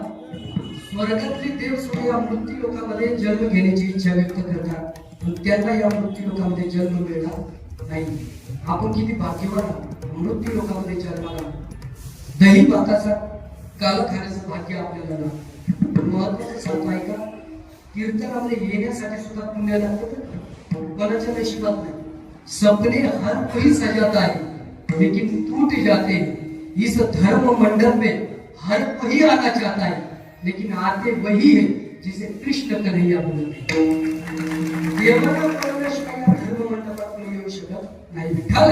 स्वर्गातले देव सुद्धा या मृत्यू लोकांमध्ये जन्म घेण्याची इच्छा व्यक्त करतात, पण त्यांना या मृत्यू लोकांमध्ये जन्म मिळणार नाही. आपण किती भाग्यवान आहोत, मृत्यू लोकांमध्ये जन्माला दही भाताचा काल खाण्याचं भाग्य आपल्याला ना. महत्वाचं सांगतो आहे का, कीर्तनामध्ये येण्यासाठी सुद्धा पुण्य लागतं. कोणाच्या नशिबात नाही. सपने हर कोई सजाता है लेकिन टूट जाते. इस धर्म मंडल में हर कोई आना चाहता है लेकिन आते वही है जिसे कृष्ण कन्हैया बोलते. देवाला प्रवेश या धर्म मंडपात येऊ शकत नाही. विठ्ठल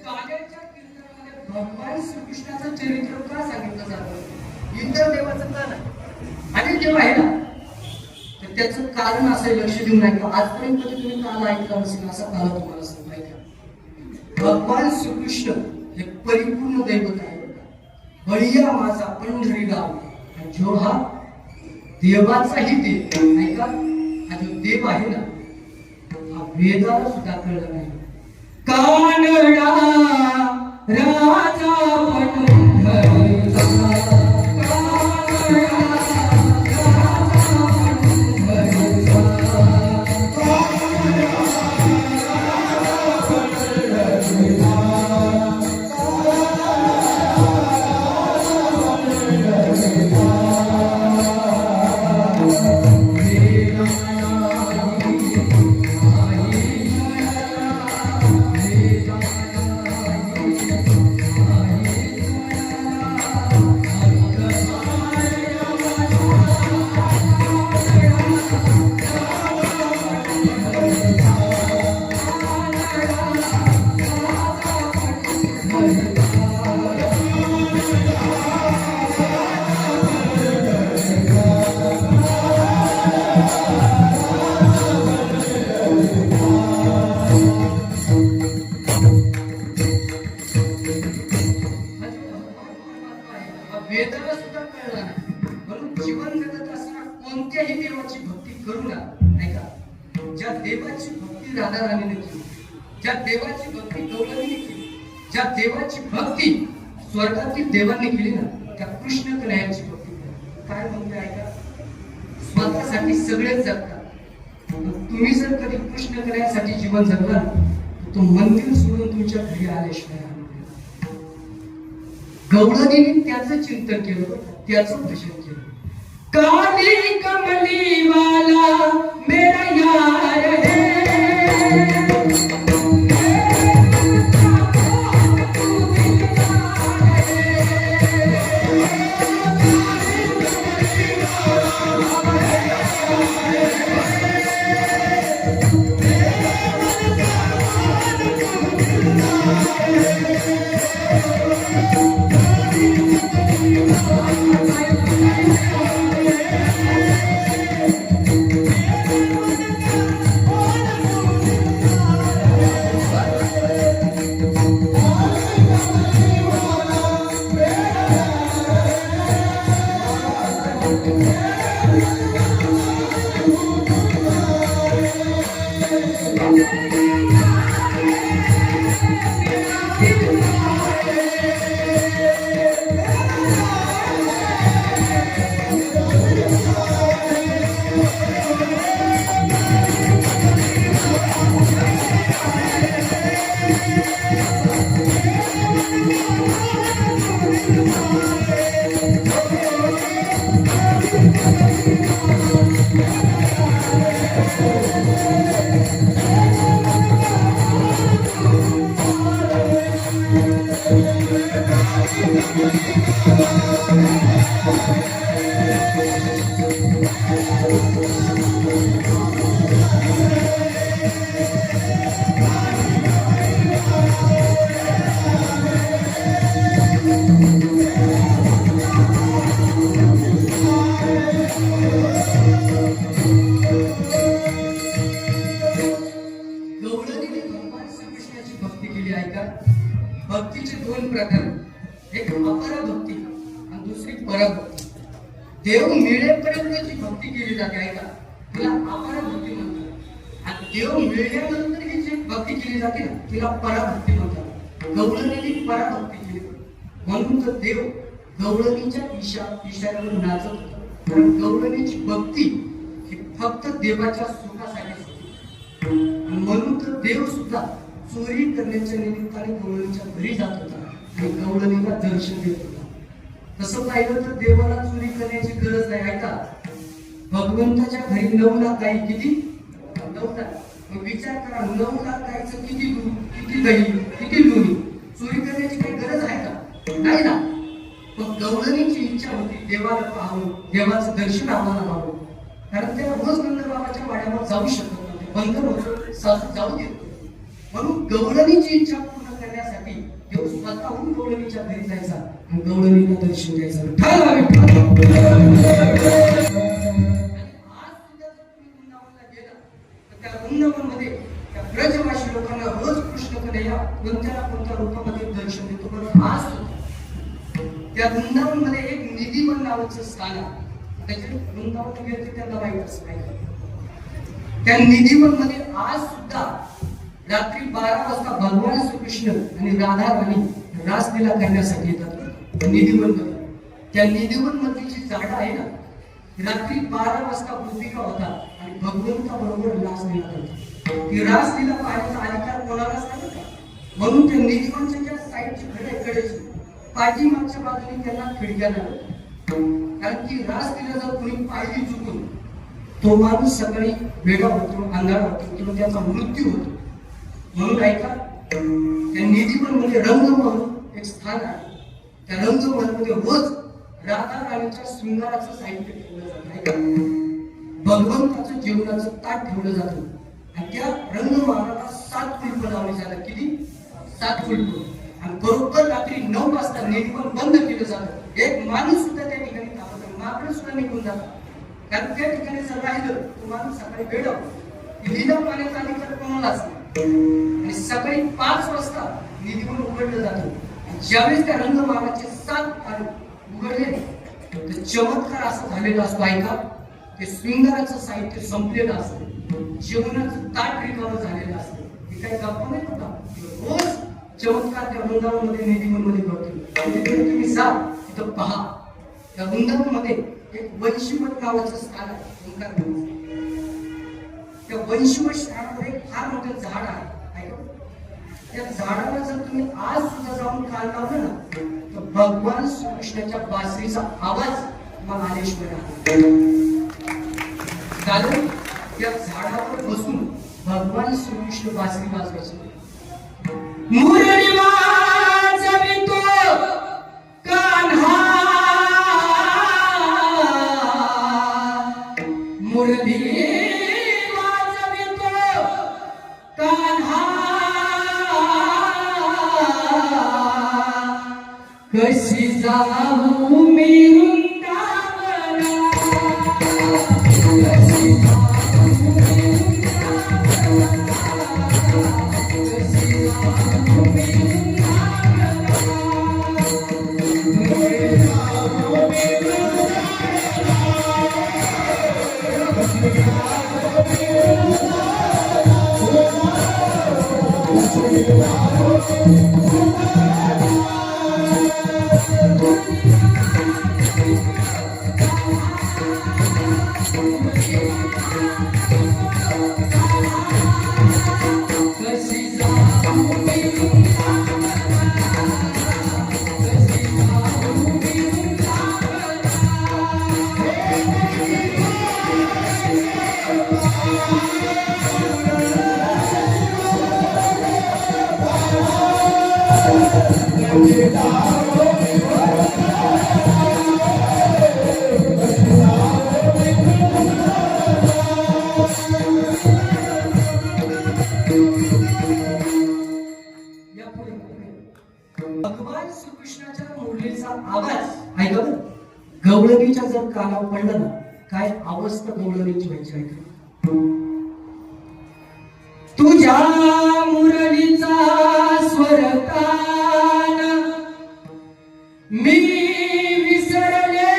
काल्याच्या कीर्तनामध्ये भगवान श्रीकृष्णाचं चरित्र का सांगितलं जातं? इंद्र देवाचं का नाही? आणि देव आहे ना, तर त्याचं कारण असं लक्ष देऊ नये. आजपर्यंत तुम्ही काल ऐकला नसेल असा काल तुम्हाला सांगाय का? भगवान श्रीकृष्ण हे परिपूर्ण दैवत आहे. बळीया माझा पंढरीगाव, जो हा देवाचाही देव नाही का? हा जो देव आहे ना, हा वेदाला सुद्धा कळलं नाही. कानडा राजा पंढरीचा वेदाला सुद्धा कळला नाही. म्हणून जीवन जगत असताना कोणत्याही देवाची भक्ती करू नका. ऐका, ज्या देवाची भक्ती राधाराणीने केली, ज्या देवाची भक्ती गौरवीने केली, ज्या देवाची भक्ती स्वर्गातील देवांनी केली ना, त्या कृष्ण कन्हैयाची भक्ती करा. काय म्हणते ऐका, स्वतःसाठी सगळेच जगतात. तुम्ही जर कधी कृष्ण कन्हैयासाठी जीवन जगला तर तो मंदिर सोडून तुमच्या घरी आल्याशिवाय गवळणीने त्याचं चिंतन केलं, त्याचं भजन केलं. काली कमली वाला मेरा यार है, भक्तीचे दोन प्रकार, एक अपरभक्ती आणि दुसरी परभक्ती. देव मिळेपर्यंत जी भक्ती केली जाते ऐका, तिला अपरभक्ती म्हणतात. आणि देव मिळल्यानंतर ही जी भक्ती केली जाते ना, तिला पराभक्ती म्हणतात. गवळणीने पराभक्ती केली म्हणून तर देव गवळणीच्या इशाऱ्यावर नाचत होता. कारण गवळणीची भक्ती ही फक्त देवाच्या सुखासाठी होती. म्हणून तर देव सुद्धा चोरी करण्याच्या निमित्ताने गवळणीच्या घरी जात होता आणि गवळणीला दर्शन देत होता. तसं पाहिलं तर देवाला चोरी करण्याची गरज नाही. ऐका, भगवंताच्या घरी 9 लाख गाई, किती 9 लाख. मग विचार करा, 9 लाख गायचं किती दूध, किती दही, किती लोणी. चोरी करण्याची काही गरज आहे का? नाही ना. पण गवळणीची इच्छा होती देवाला पाहावं, देवाचं दर्शन आम्हाला व्हावं. कारण त्या रोज नंदबाबाच्या वाड्यावर जाऊ शकत नव्हते, बंधन होतं, सासू जाऊ देत. म्हणून गवळणीची इच्छा पूर्ण करण्यासाठी देव स्वतःहून गवळणीच्या घरी जायचा आणि गवळणीला दर्शन द्यायचं. आज सुद्धा जर तुम्ही वृंदावनला गेला तर त्या वृंदावनमध्ये त्या ब्रजवासी लोकांना रोज कृष्ण कन्हैया कोणत्या ना कोणत्या रूपामध्ये दर्शन देतो. पण आज त्या वृंदावनमध्ये एक निधीवन नावाचं स्थान आहे. त्याचे वृंदावन गेले त्यांना माहित असं नाही. त्या निधीवन मध्ये आज सुद्धा रात्री 12 वाजता भगवान श्रीकृष्ण आणि राधा राणी रासलीला करण्यासाठी येतात निधीवन. त्या निधीवन मध्ये जी झाडं आहे ना, रात्री 12 वाजता गोपिका होतात आणि भगवंता बरोबर रासलीला करतात. ती रासलीला पाहण्याचा अधिकार कोणालाच नाही का? म्हणून त्या निधीवनच्या ज्या साईडची कडेची पाठीमागच्या बाजूने त्यांना खिडक्या लागतात. कारण की रासलीला जर कोणी पाहिली चुकून, तो माणूस सकाळी वेगळा होतो, अंधार होतो किंवा त्याचा मृत्यू होतो. म्हणून ऐका, त्या निधीवन मध्ये रंगमहल एक स्थान आहे. त्या रंगमहल मध्ये रोज राधा राणीच्या शृंगाराचं साहित्य ठेवलं जातं. ऐका, भगवंताचं जेवणाचं ताट ठेवलं जातं आणि त्या रंगमहालाला 7 कुलप लावली जातात. किती? 7 कुलप. आणि बरोबर रात्री 9 वाजता निधीवन बंद केलं जातं. एक माणूस सुद्धा त्या ठिकाणी थांबत नाही, माकडं सुद्धा निघून जातात. कारण त्या ठिकाणी जर राहिलं तो माणूस सकाळी वेळ लिला पाण्याचा अधिकार कोणालाच नाही. आणि सकाळी 5 वाजता निधीवन उघडलं जातं. ज्यावेळेस त्या रंगमहालाचे 7 दार उघडले तर चमत्कार असा झालेला असतो. ऐका, ते शृंगाराचं साहित्य संपलेलं असतं, जेवणाचं ताट रिकामं झालेलं असतं. हे काही गप्पा नाही होता. रोज चमत्कार त्या वृंदावनमध्ये निधीवन मध्ये घडतो. तिथे तुम्ही जा, तिथं पहा. त्या वृंदावन मध्ये एक वंशीवट नावाचं स्थान आहे. त्या वंशीवट स्थानामध्ये फार मोठं झाड आहे. ऐका, त्या झाडाला जर तुम्ही आज सुद्धा जाऊन कान लावलं ना, तर भगवान श्रीकृष्णाच्या बासरीचा आवाज मला आलेश्वर कारण त्या झाडावर बसून भगवान श्रीकृष्ण बासरी वाजवायचे. मुरली वाजवितो कान्हा, मुरली वाजवितो कान्हा, कशी जाऊ मी वृंदावना, कशी जाऊ मी वृंदावना, कशी जाऊ मी भगवान श्रीकृष्णाच्या मुरलीचा आवाज ऐका. गवळणीच्या जर कानावर पडलं ना, काय अवस्था गवळणीची व्हायची. ऐका, तुझ्या मुरलीचा स्वरतान मी विसरले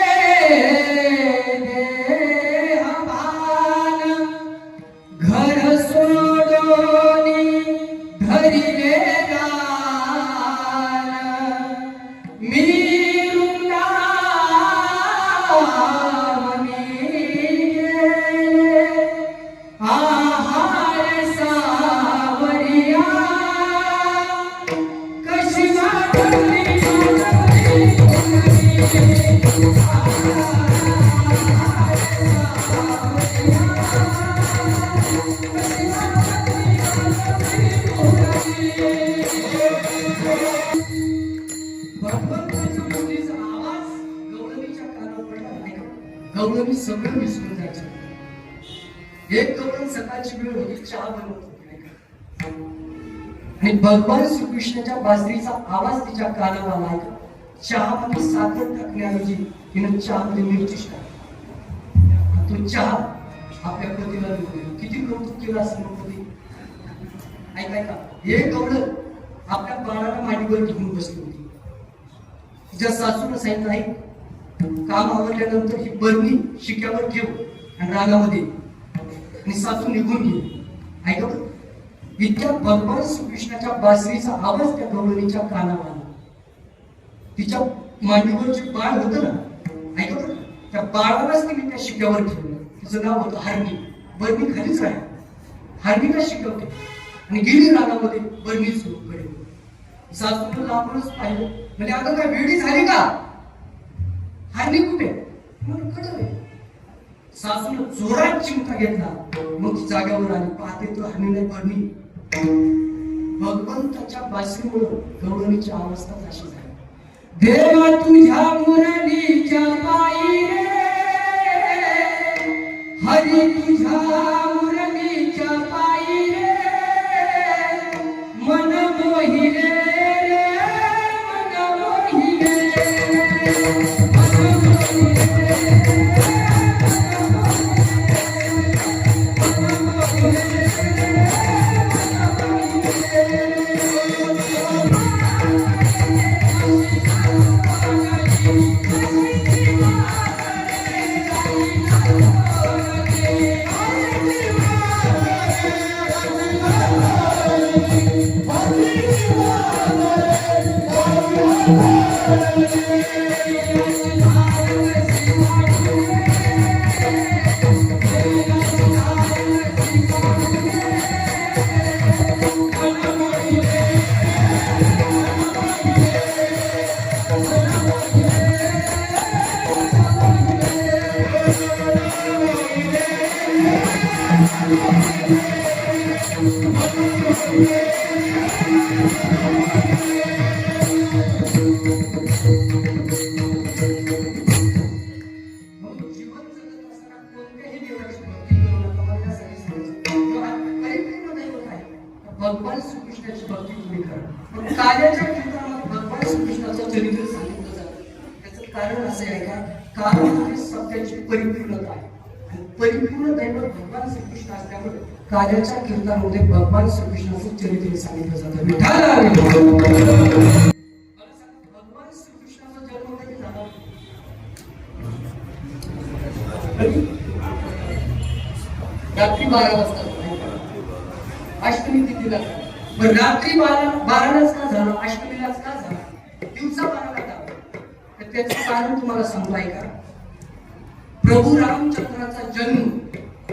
देहभान, घर सोडोनी धरिले गवळणी सगळं विसरून जायचं. एक गवळण सकाळची वेळ होती, चहा बनवत होती आणि भगवान श्रीकृष्णाच्या बासरीचा आवाज तिच्या कानावर आला. ऐका, चहामध्ये साखर टाकण्याऐवजी तिने चहामध्ये मिरची टाकली. तो चहा आपल्या पतीला देतो. किती कौतुक केलं असं पती. ऐका, एक गवळण आपल्या बाळाला मांडीवर घेऊन बसली होती. तिच्या सासूला सांगितलं आहे, काम आवडल्यानंतर ही बरणी शिक्यावर ठेव आणि रागामध्ये आणि सासू निघून गेली. ऐका, इतक्या भगवान श्रीकृष्णाच्या बासरीचा आवाज त्या गवळणीच्या कानावर आला. तिच्या मांडीवर जे बाळ होतं ना, ऐकत होतं? त्या बाळालाच तिने त्या शिक्क्यावर ठेवलं. तिचं नाव होतं हार्नी. बर्नी खालीच आहे, हार्नीला शिकवते आणि गेली रानामध्ये बर्नी सुरू करेल. सासून लांबूनच पाहिलं, म्हणजे आता काय वेडी झाली का? हार्नी कुठे? म्हणून कळलं. सासून जोरात चिमटा घेतला, मग जाग्यावर आली. पाहते तो हार्नी नाही बर्नी. भगवंताच्या बासरीमुळे गवळणीची अवस्था अशी झाली. देवा तुझ्या मुरलीच्या पायी रे, हरी तुझ्या मुरलीच्या पायी रे, मन मोहिले रे, मन मोहिले, मन मोहिले. भगवान श्रीकृष्णाची भक्ती तुम्ही करा. कार्याच्या कीर्तनामध्ये भगवान श्रीकृष्णाचं चरित्र सांगितलं जातं. त्याचं कारण असं आहे का, कारण म्हणजे सत्याची परिपूर्णता आहे आणि परिपूर्ण दैवत भगवान श्रीकृष्ण असल्यामुळे कार्याच्या कीर्तनामध्ये भगवान श्रीकृष्णाचं चरित्र सांगितलं जातं. भगवान श्रीकृष्णाचा जन्म कधी झाला? रात्री 12 वाजता. अष्टमी तिथीला. पण रात्री 12लाच का झालं? अष्टमीलाच का झालं? दिवसा 12ला का? तर त्याचं कारण तुम्हाला सांगताय का? प्रभू रामचंद्राचा जन्म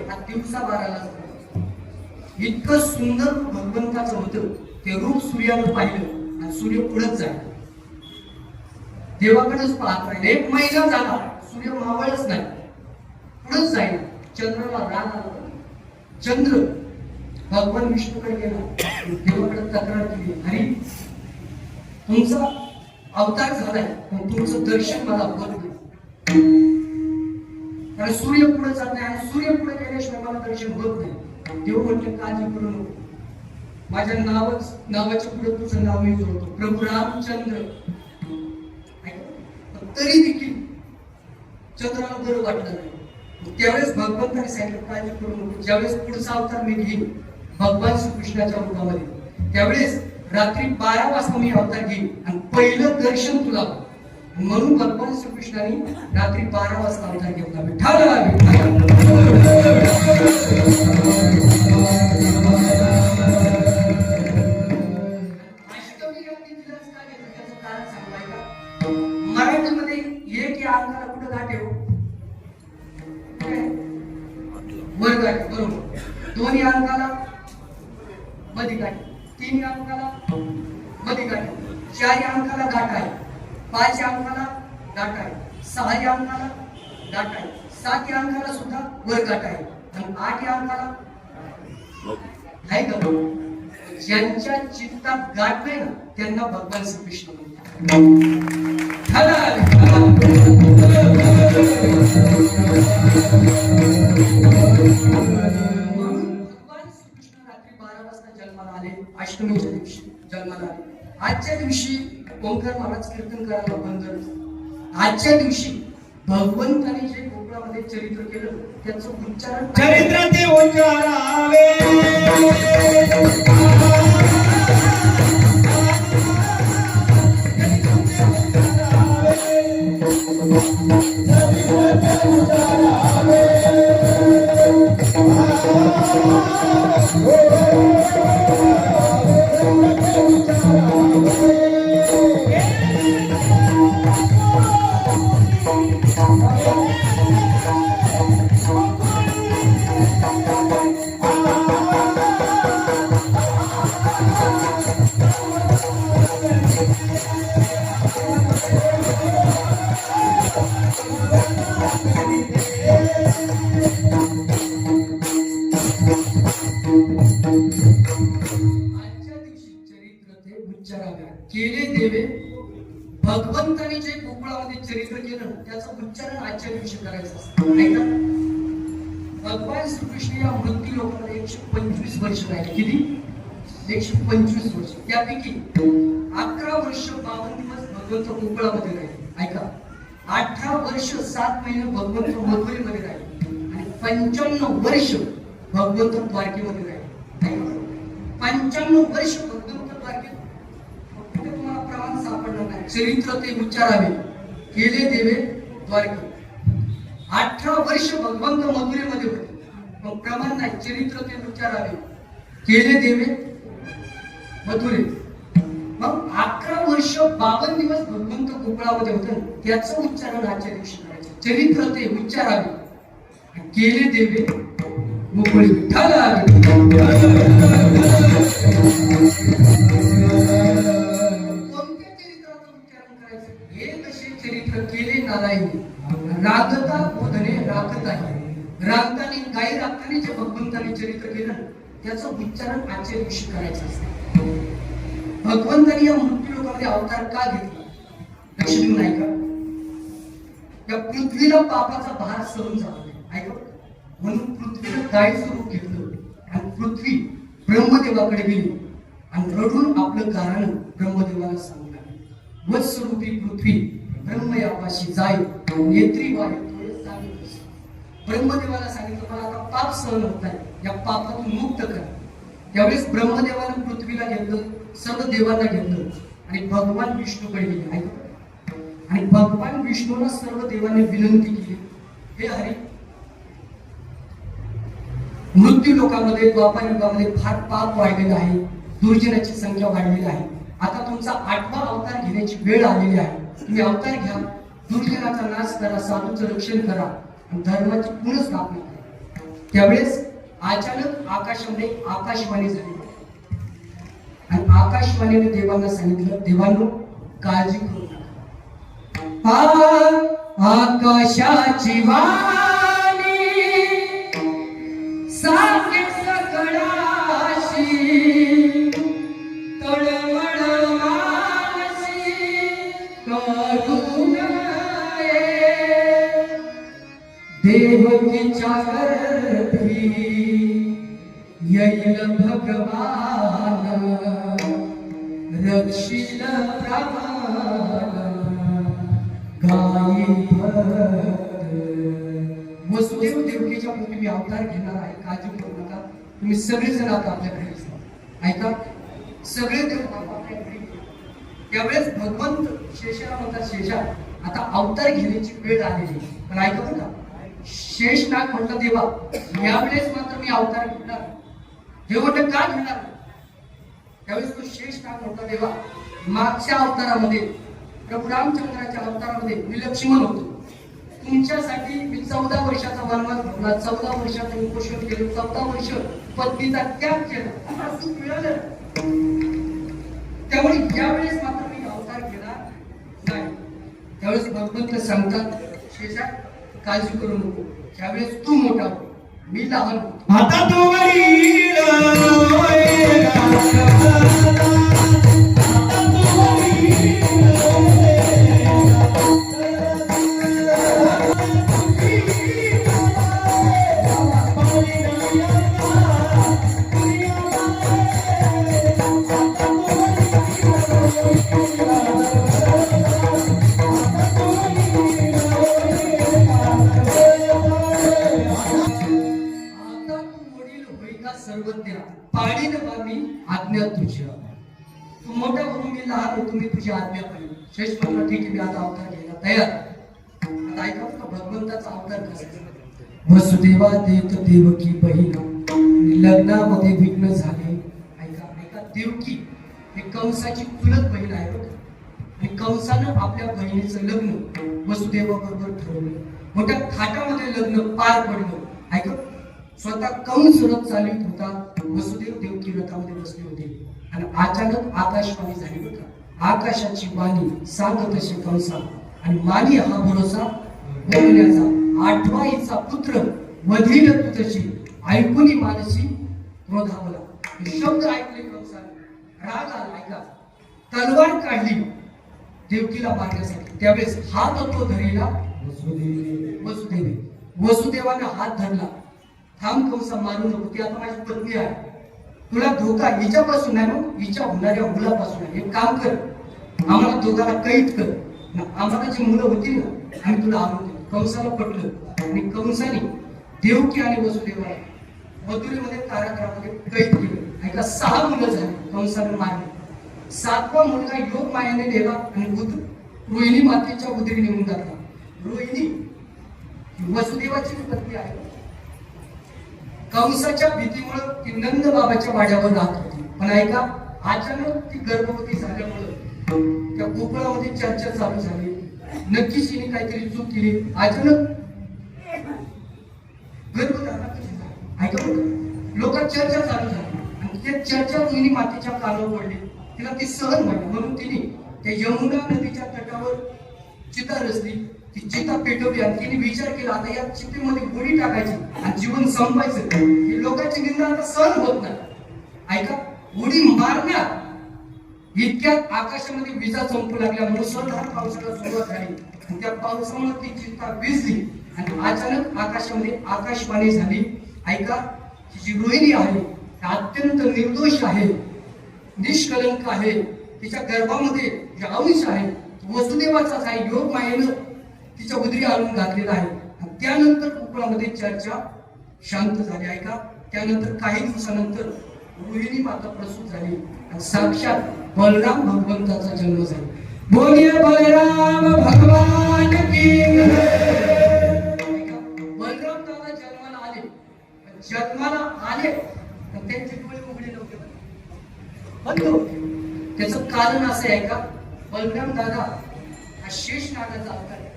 हा दिवसा 12ला झाला. इतकं सुंदर भगवंताचं होतं. ते रूप सूर्यानं पाहिलं आणि सूर्य पुढेच जाईल, देवाकडेच पाहत राहील. 1 महिना झाला, सूर्य मावळच नाही, पुढेच जाईल. चंद्राला राग आला. चंद्र भगवान विष्णूकडे गेला, देवाकडे तक्रार केली, हरी तुमचा अवतार झालाय पण तुमचं दर्शन मला होत नाही. कारण सूर्य पुढे जात नाही आणि सूर्य पुढे गेल्याशिवाय मला दर्शन होत नाही. देव म्हटलं काळजी करू नको, माझ्या नावाच्या पुढे तुझं नाव मी जोडतो, प्रभू रामचंद्र. तरी देखील चंद्राला बरं वाटलं नाही. त्यावेळेस भगवंताने सांगितलं काळजी करू नको, ज्यावेळेस पुढचा अवतार मी घेईन भगवान श्रीकृष्णाच्या रूपामध्ये, त्यावेळेस रात्री 12 वाजता मी अवतार घेईन आणि पहिलं दर्शन तुला. म्हणून भगवान श्रीकृष्णाने रात्री 12 वाजता अवतार घेतला. मराठीमध्ये एक या अंकाला कुठं गाठ येऊ? वर गाठ, बरोबर. 2 या अंकाला मध्ये गाठ, 3 या अंकाला मध्ये गाठ, 4 या अंकाला गाठ आहे, 5 या अंकाला गाठ आहे, 6 या अंकाला गाठ आहे, 7 या अंकाला सुद्धा वर गाठ आहे आणि 8 या अंकाला आहे का? ज्यांच्या चित्तात गाठ नाही ना त्यांना भगवान श्रीकृष्ण म्हणतात. अष्टमीच्या दिवशी जन्माला आले. आजच्या दिवशी ओंकार महाराज कीर्तन करायला बंद. आजच्या दिवशी भगवंताने जे गोकुळामध्ये चरित्र केलं त्याचं उच्चारण चरित्र ते उच्चारावे. केले देवे भगवंताने जे गोकुळामध्ये चरित्र केलं त्याचं उच्चारण आजच्या दिवशी करायचं असतं नाही का? भगवान श्रीकृष्ण या मृत्यू लोकांमध्ये 125 वर्ष राहिले. किती? 125 वर्ष. त्यापैकी 11 वर्ष 52 दिवस भगवंत गोकुळामध्ये राहिले. ऐका, 18 वर्ष 7 महिने भगवंत मथुरेमध्ये राहिले आणि 55 वर्ष भगवंत द्वारकेमध्ये राहिले. 55 वर्ष भगवंत द्वारकेत कुठे तुम्हाला प्रमाण सापडणार नाही. चरित्र ते उच्चारावे केले देवे द्वारके. 18 वर्ष भगवंत मथुरेमध्ये होते पण प्रमाण नाही. चरित्र ते उच्चारावे केले देवे मथुरे. मग 11 वर्ष 52 दिवस भगवंत गोकुळामध्ये होते त्याचं उच्चारण आजच्या दिवशी करायचं. चरित्र ते उच्चारावे केले देवे मोकळी. कोणत्या चरित्राचं उच्चारण करायचं? हे कसे चरित्र केले नारायणी रागता बोधने राखत आहे. रागताने गाई राखताने जे भगवंताने चरित्र केलं त्याचं उच्चारण आजच्या दिवशी करायचं असतं. भगवंताने या मृत्यू लोकांमध्ये अवतार का घेतला? लक्ष देऊन ऐका. या पृथ्वीला पापाचा भार सहन झाला नाही. ऐका, म्हणून पृथ्वीला गायीचं रूप घेतलं आणि पृथ्वी ब्रह्मदेवाकडे गेली आणि रडून आपलं कारण ब्रह्मदेवाला सांगू लागली. वत्सरूपी पृथ्वी ब्रह्मयापाशी जाय नेत्री वारे ब्रह्मदेवाला सांगितलं मला आता पाप सहन होत नाही, या पापातून मुक्त कर. त्यावेळेस ब्रह्मदेवानं पृथ्वीला घेतलं, सर्व देवांना घेतलं आणि भगवान विष्णूकडे गेले. आणि भगवान विष्णूला सर्व देवांनी विनंती केली, हे हरी, मृत्यू लोकांमध्ये द्वापार युगामध्ये फार पाप वाढलेलं आहे, दुर्जनाची संख्या वाढलेली आहे. आता तुमचा 8वा अवतार घेण्याची वेळ आलेली आहे. तुम्ही अवतार घ्या, दुर्जनाचा नाश करा, साधूचं रक्षण करा आणि धर्माची पुनर्स्थापना करा. त्यावेळेस अचानक आकाशामध्ये आकाशवाणी झाली आणि आकाशवाणीने देवांना सांगितलं, देवांनो काळजी करू नका. आकाशाची वाणी साके सकळाशी तळमळ मानसी करू नये. देवकीच्या गर्भी येईल भगवान रक्षिल प्रमाण गायी भक्त. वसुदेव देवकीच्या तुम्ही अवतार घेणार आहे, काळजी करू नका. तुम्ही सगळेजण आता आपल्या घरी जा. ऐका, सगळे देव आपल्या घरी. त्यावेळेस भगवंत शेषाला म्हणतात, शेषा आता अवतार घेण्याची वेळ आलेली. पण ऐका बरं का, शेषनाग म्हटलं देवा यावेळेस मात्र मी अवतार घेणार. देव म्हटलं का घेणार? त्यावेळेस तो शेषनाग म्हटला, देवा मागच्या अवतारामध्ये प्रभू रामचंद्राच्या अवतारामध्ये मी लक्ष्मण होतो. तुमच्यासाठी मी 14 वर्षाचा वनवास भोगला, 14 वर्षाचं उपोषण केलं, 14 वर्ष पत्नीचा त्याग केला, मला सुख मिळालं. त्यामुळे यावेळेस मात्र मी अवतार घेणार नाही. त्यावेळेस भगवंत सांगतात, शेषा काळजी करू नको, त्यावेळेस तू मोठा हो, मी लहान होतो. आता तू वरील पाळीन मी आज्ञा तुझ्या. तू मोठा म्हणून मी लहान होतो, मी तुझी आज्ञा पाळीन. शेष म्हटलं ठीक आहे, मी आता अवतार घ्यायला तयार. आता ऐका का भगवंताचा अवतार कसा. वसुदेवा देत देवकी बहीण लग्नामध्ये विघ्न झाले. ऐका ऐका, देवकी ही कंसाची चुलत बहीण आहे बघ. आणि कंसानं आपल्या बहिणीचं लग्न वसुदेवाबरोबर ठरवलं. मोठ्या थाटामध्ये लग्न पार पडलं. ऐका, स्वतः कंस रथ चालवित होता, वसुदेव देवकी रथामध्ये बसले होते आणि अचानक आकाशवाणी झाली बरं का. आकाशाची वाणी सांगत असे कंसा आणि मानी हा भरोसा बोलण्याचा. 8वा हिचा पुत्र वधील तुझी ऐकूनी मानसी क्रोधावला. शब्द ऐकले कंसाने, राग आला. ऐका, तलवार काढली देवकीला मारण्यासाठी, त्यावेळेस हात तो धरीला वसुदेवाने हात धरला. थांब कंसा, मारू नको, ती आता माझी पत्नी आहे, तुला धोका हिच्यापासून नाही, मग हिच्या होणाऱ्या मुलापासून आहे. एक काम कर, आम्हाला दोघांना कैद कर, आम्हाला जी मुलं होती ना आम्ही तुला आणून देऊ. कंसाला पटलं आणि कंसाने देवकी आणि वसुदेवाला मथुरेमध्ये कारागृहामध्ये कैद केलं. ऐका, 6 मुलं झाली, कंसाने मारले. 7वा मुलगा योग मायाने नेला आणि रोहिणी मातेच्या उदरी नेऊन घातला. रोहिणी वसुदेवाची पत्नी आहे. कंसाच्या भीतीमुळे ती नंद बाबाच्या वाड्यावर राहत होती. पण ऐका, अचानक ती गर्भवती झाल्यामुळे त्या गोकुळामध्ये चर्चा चालू झाली. नक्कीच तिने काहीतरी चूक केली. अचानक गर्भधारणा कशी झाली, ऐका बरं, लोकांत चर्चा चालू झाली आणि त्या चर्चा रोहिणी मातेच्या कानावर पडली. तिला ती सहन व्हावी म्हणून तिने त्या यमुना नदीच्या तटावर चिता रचली. ती चिता पेटवली आणि तिने विचार केला, आता या चितेमध्ये गोळी टाकायची आणि जीवन संपायचं. ही लोकांची निंदा आता सहन होत नाही. ऐका, उडी मारण्यात इतक्यात आकाशामध्ये विजा चमकू लागल्या. मुसळधार पावसाला सुरुवात झाली आणि त्या पावसामुळे ती चिता भिजली आणि अचानक आकाशामध्ये आकाशवाणी झाली. ऐका, ही जी रोहिणी आहे अत्यंत निर्दोष आहे, निष्कलंक आहे. तिच्या गर्भामध्ये जे अंश आहे वसुदेवाचाच आहे. योग मायेनं तिच्या उदरी आणून घातलेला आहे. त्यानंतर गोकुळामध्ये चर्चा शांत झाली. ऐका, त्यानंतर काही दिवसानंतर रोहिणी माता प्रसूत झाली आणि साक्षात बलराम भगवंताचा जन्म झाला. बोलिए बलराम भगवान की जय. बलराम दादा जन्माला आले तर त्यांचे डोळे उघडे नव्हते, बंद होते. त्याचं कारण असं आहे का, बलराम दादा हा शेष नागाचा अवतार आहे.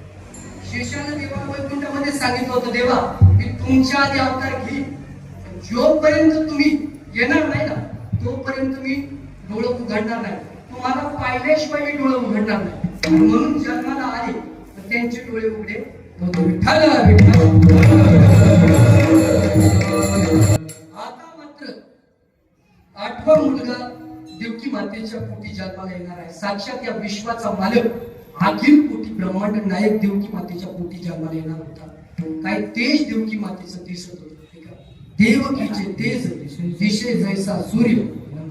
शेषानं देवाला वैकुंठामध्ये सांगितलं होतं, देवा मी तुमच्या आधी अवतार घेईन, जोपर्यंत तुम्ही येणार नाही ना तोपर्यंत मी डोळं उघडणार नाही, तुम्हाला पाहिल्याशिवाय मी डोळं उघडणार नाही. म्हणून जन्माला आले तर त्यांचे डोळे उघडे नव्हते. विठ्ठल आता मात्र 8वा मुलगा देवकी मातेच्या पोटी जन्माला येणार आहे. साक्षात या विश्वाचा मालक अखिल कोटी ब्रह्मांड नायक देवकी मातेच्या पोटी जन्माला येणार होता. काय तेज देवकी मातेचं दिसत होतं. देवकीचे तेज दिशे जैसा सूर्य,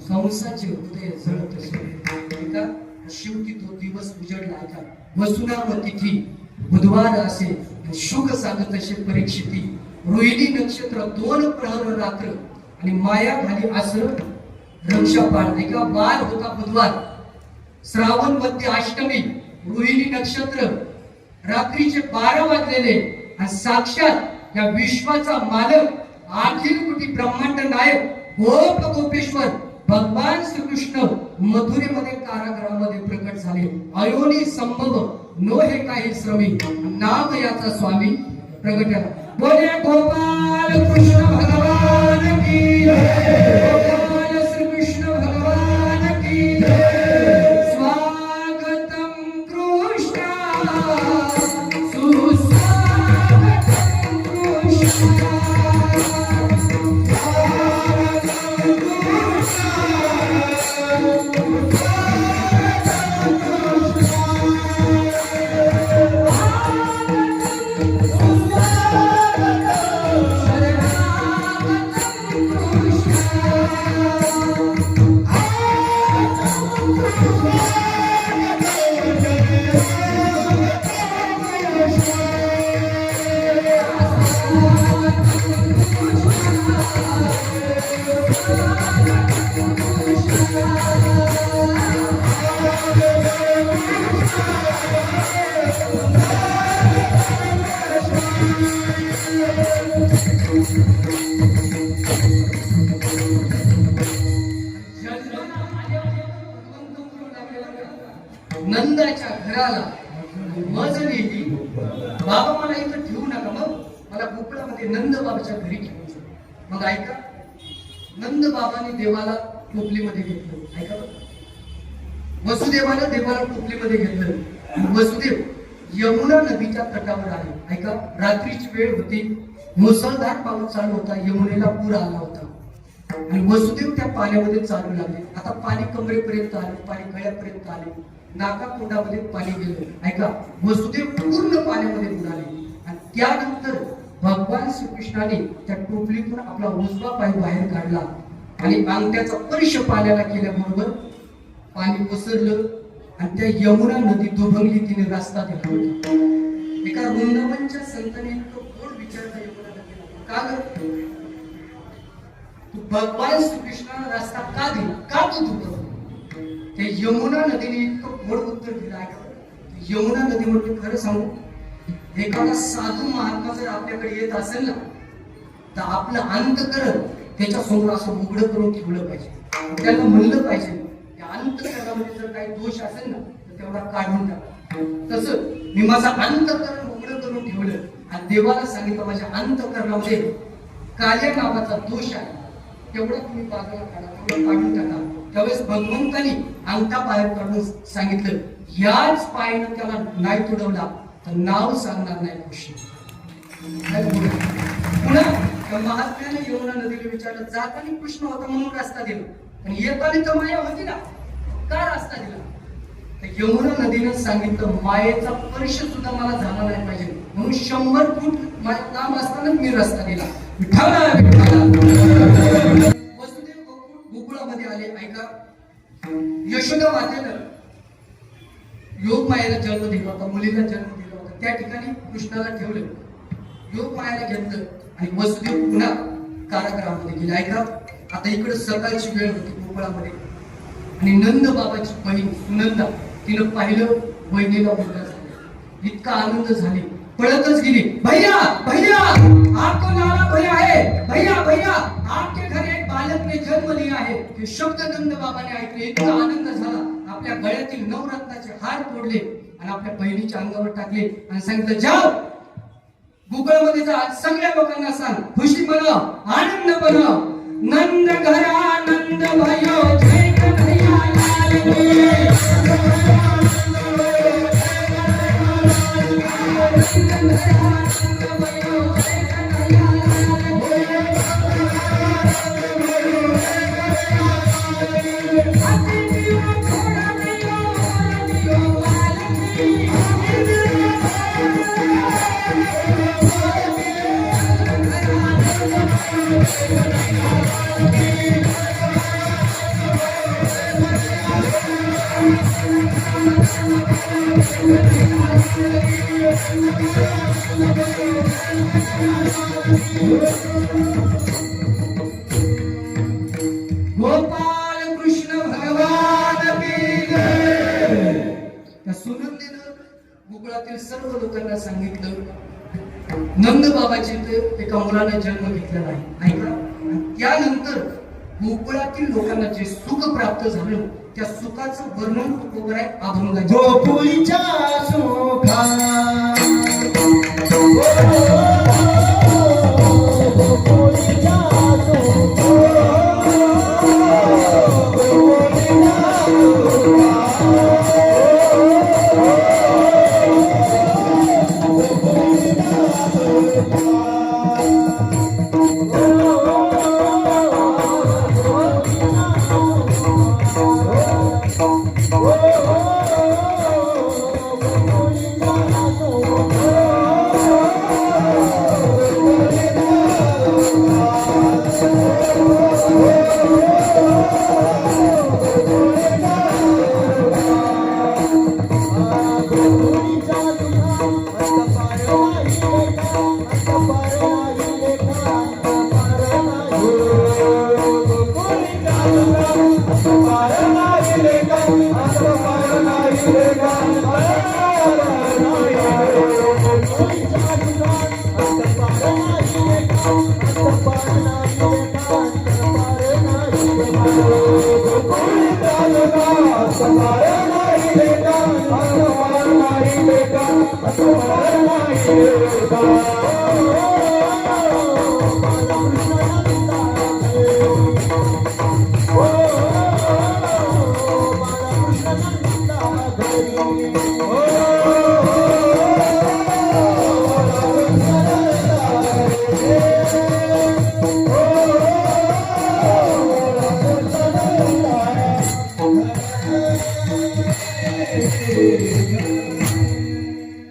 कंसाचे हृदय जळत सूर्य. शेवटी तो दिवस उजडला. का वसुनाम तिथी बुधवार असे, शुभ सांगत असे परीक्षिती. रोहिणी नक्षत्र 2 प्रहर रात्र आणि माया खाली आसर रक्षापाळ. एका वार होता बुधवार, श्रावण मध्य अष्टमी, रोहिणी नक्षत्र, रात्रीचे 12 वाजलेले आणि साक्षात या विश्वाचा मालक अखिल कोटी ब्रह्मांड नायक गोप गोपेश्वर भगवान श्रीकृष्ण मथुरेमध्ये कारागृहामध्ये प्रकट झाले. अयोनी संभव नो हे काही श्रमी, नाम याचा स्वामी प्रगट झाला. बोले गोपाल कृष्ण भगवान की जय. गोपाल श्रीकृष्ण भगवान की जय. स्वागतम कृष्ण सुस्वागतम कृष्ण. नंदाच्या घराला मज लिहिली, बाबा मला इथं ठेवू नका, मग मला गोकुळामध्ये नंद बाबाच्या घरी ठेवून जा. मग ऐका, नंद बाबाने देवाला टोपलीमध्ये घेतलं. ऐका, वसुदेवाला देवाला टोपलीमध्ये घेतलं. वसुदेव यमुना नदीच्या तटावर आहे. ऐका, रात्रीची वेळ होती, मुसळधार पाऊस चालू होता, यमुनेला पूर आला होता. आणि वसुदेव त्या पाण्यामध्ये चालू लागले. आता पाणी कमरेपर्यंत आले, पाणी गळ्यापर्यंत आले, नाकातोंडामध्ये पाणी गेलं. ऐका, वसुदेव पूर्ण पाण्यामध्ये बुडाले. आणि त्यानंतर भगवान श्रीकृष्णाने त्या टोपलीतून आपला उजवा पाय बाहेर काढला आणि अंगठ्याचा स्पर्श पाण्याला केल्याबरोबर पाणी पसरलं आणि त्या यमुना नदी दुभंगली. तिने रस्ता दिला. एका वृंदावनच्या संतांनी इतकं गोड विचारता यमुना नदीला, का ग भगवान श्रीकृष्णाला रस्ता का दिला, का तू दुभंगली? त्या यमुना नदीने इतकं गोड उत्तर दिलं आहे. यमुना नदी म्हणजे खरं सांगू, एखादा साधू महात्मा जर आपल्याकडे येत असेल ना, तर आपलं अंतकरण त्याच्या समोर असं उघडं करून ठेवलं पाहिजे. त्याला म्हणलं पाहिजे, त्या अंतकरणामध्ये जर काही दोष असेल ना, तर तेवढा काढून टाका. तसं मी माझं अंतकरण उघडं करून ठेवलं आणि देवाला सांगितलं माझ्या अंतकरणामध्ये काल्या नावाचा दोष आहे, तेवढं तुम्ही बाजूला काढा, तेवढं काढून टाका. त्यावेळेस भगवंतानी अंगठा बाहेर काढून सांगितलं, याच पायानं त्याला नाही तुडवला तर नाव सांगणार नाही खुशी. पुन्हा त्या महात्म्याने यमुना नदीला विचारलं, जाताना कृष्ण होता म्हणून रस्ता दिला, पण येताना तर माया होती ना, का रस्ता दिला? तर यमुना नदीनं सांगितलं, मायेचा स्पर्श सुद्धा मला झाला नाही पाहिजे म्हणून 100 फूट लांब असतानाच मी रस्ता दिला. वसुदेव गोकुळामध्ये आले. ऐका, यशोदा मातेनं योग मायेला जन्म दिला होता, मुलीला जन्म दिला होता. त्या ठिकाणी कृष्णाला ठेवलं, योग मायाला घेतलं आणि वसुदेव पुन्हा कारागृहामध्ये गेले. ऐका, आता इकडे सकाळची वेळ होती गोकुळामध्ये आणि नंद बाबाची बहीण सुनंदा तिनं पाहिलं बहिणीला मुलगा झाला. इतका आनंद झाले, पळतच गेली, भैया भैया आपको लाला भैया है, भैया भैया आपके घर एक बालक ने जन्म लिया है. हे शब्द नंद बाबाने ऐकले. इतका आनंद झाला, आपल्या गळ्यातील नवरत्नाचे हार तोडले आणि आपल्या बहिणीच्या अंगावर टाकले आणि सांगितलं, जाओ गुगळमध्ये जा, सगळ्या लोकांना सांग, खुशी बनव, आनंद बनव. नंद घरा नंद भयो, जय कन्हैया लाल की. गोपाल कृष्ण भगवान की जय. त्या सुनंदीनं गुगळातील सर्व लोकांना सांगितलं, नंद बाबाची एका मुलाने जन्म घेतलेला आहे. ऐका, त्यानंतर गोकुळातील लोकांना जे सुख प्राप्त झालं त्या सुखाचं वर्णन होत आहे अभंगाच्या. गोकुळीच्या सुखा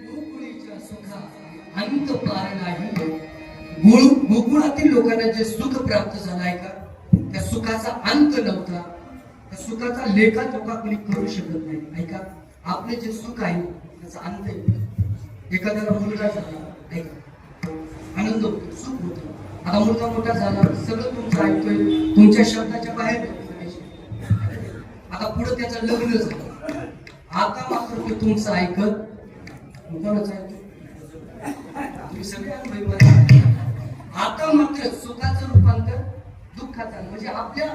गोकुळीच्या सुखा अंत पार नाही. गोकुळातील लोकांना जे सुख प्राप्त झालंय का, त्या सुखाचा अंत नव्हता. त्या सुखाचा लेखाजोखा कोणी करू शकत नाही. ऐका, आपले जे सुख आहे त्याचा अंत आहे. एखाद्याला मुलगा झाला, ऐका, आनंद होतो, सुख होतो. आता मुलगा मोठा झाला, सगळं तुमचं ऐकतोय, तुमच्या शब्दाच्या बाहेर येतो. आता पुढे त्याचं लग्न झालं, आता मात्र ते तुमचं ऐकत कोणाचं ऐकतो? तुम्ही सगळे अनुभवी बघा. आता मात्र सुखाचं रूपांतर दुःखात आलं, म्हणजे आपल्या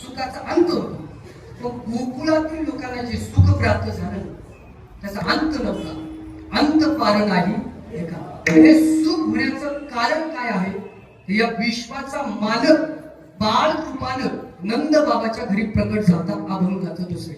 सुखाचा अंत होतो. पण गोकुळातील लोकांना जे सुख प्राप्त झालं त्याचा अंत नव्हता, अंत पार नाही. हे सुख होण्याचं कारण काय आहे? या विश्वाचा मालक बाळ रूपानं नंद बाबाच्या घरी प्रकट झाला. अभंगाचं दुसरे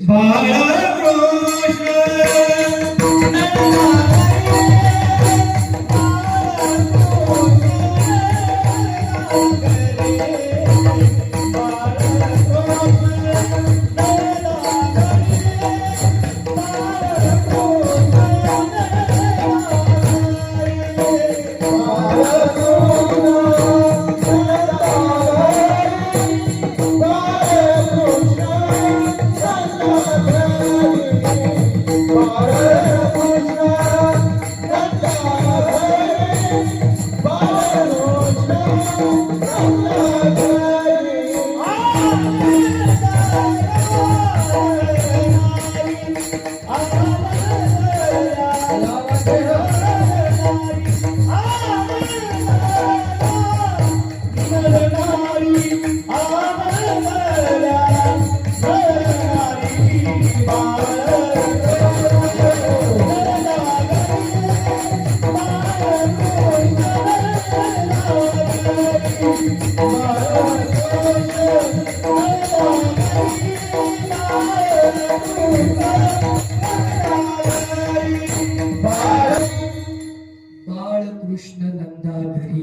बाळकृष्ण नंदा घरी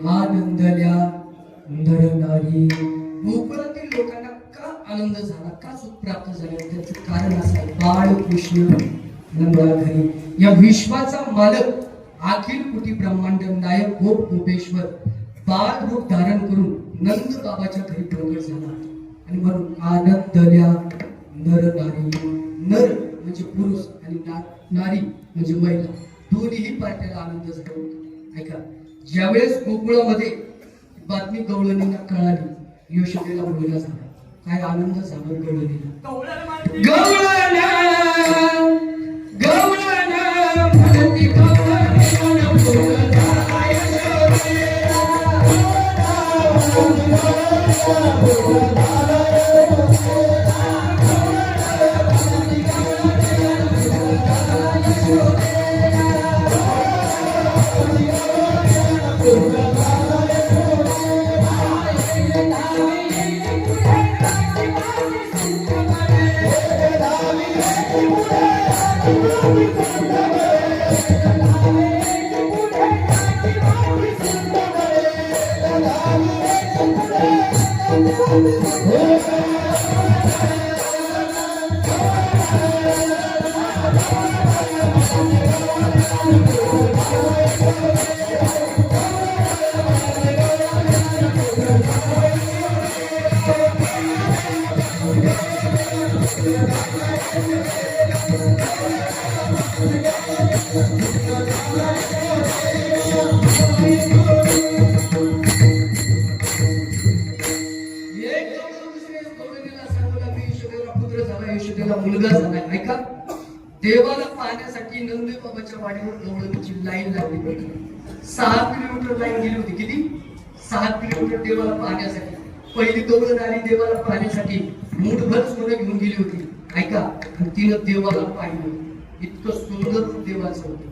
आनंदल्या नरनारी. गोकुळातील लोकांना का आनंद झाला, का सुख प्राप्त झाले, त्याचं कारण असं बाळकृष्ण नंदा घरी. या विश्वाचा मालक अखिल कोटी ब्रह्मांड नायक गोप गोपेश्वर बाळ रूप धारण करून नंद बाबाच्या घरी प्रकट झाला. आणि म्हणून आनंदल्या नरनारी. नर म्हणजे पुरुष आणि नारी म्हणजे महिला, दोन्हीही पार्ट्याला आनंद झाला. ऐका, ज्यावेळेस गोकुळामध्ये बातमी गवळणीला कळाली, यशोदेला मुलगा झाला, काय आनंद झाला गवळणीला. गवळण गवळण म्हणती गवळण फुल झाला यशोदेला. मुलगा झाला. ऐका, देवाला पाहण्यासाठी नंद बाबाच्या वाडीवर गवळणीची लाईन लागली होती. 6 किलोमीटर लाईन गेली होती. किती? 6 किलोमीटर देवाला पाहण्यासाठी. पहिली गवळण आली देवाला पाहण्यासाठी, मुठभर सोनं घेऊन गेली होती. ऐका, आणि तिनं देवाला पाहिलं. इतकं सुंदर रूप देवाचं होतं.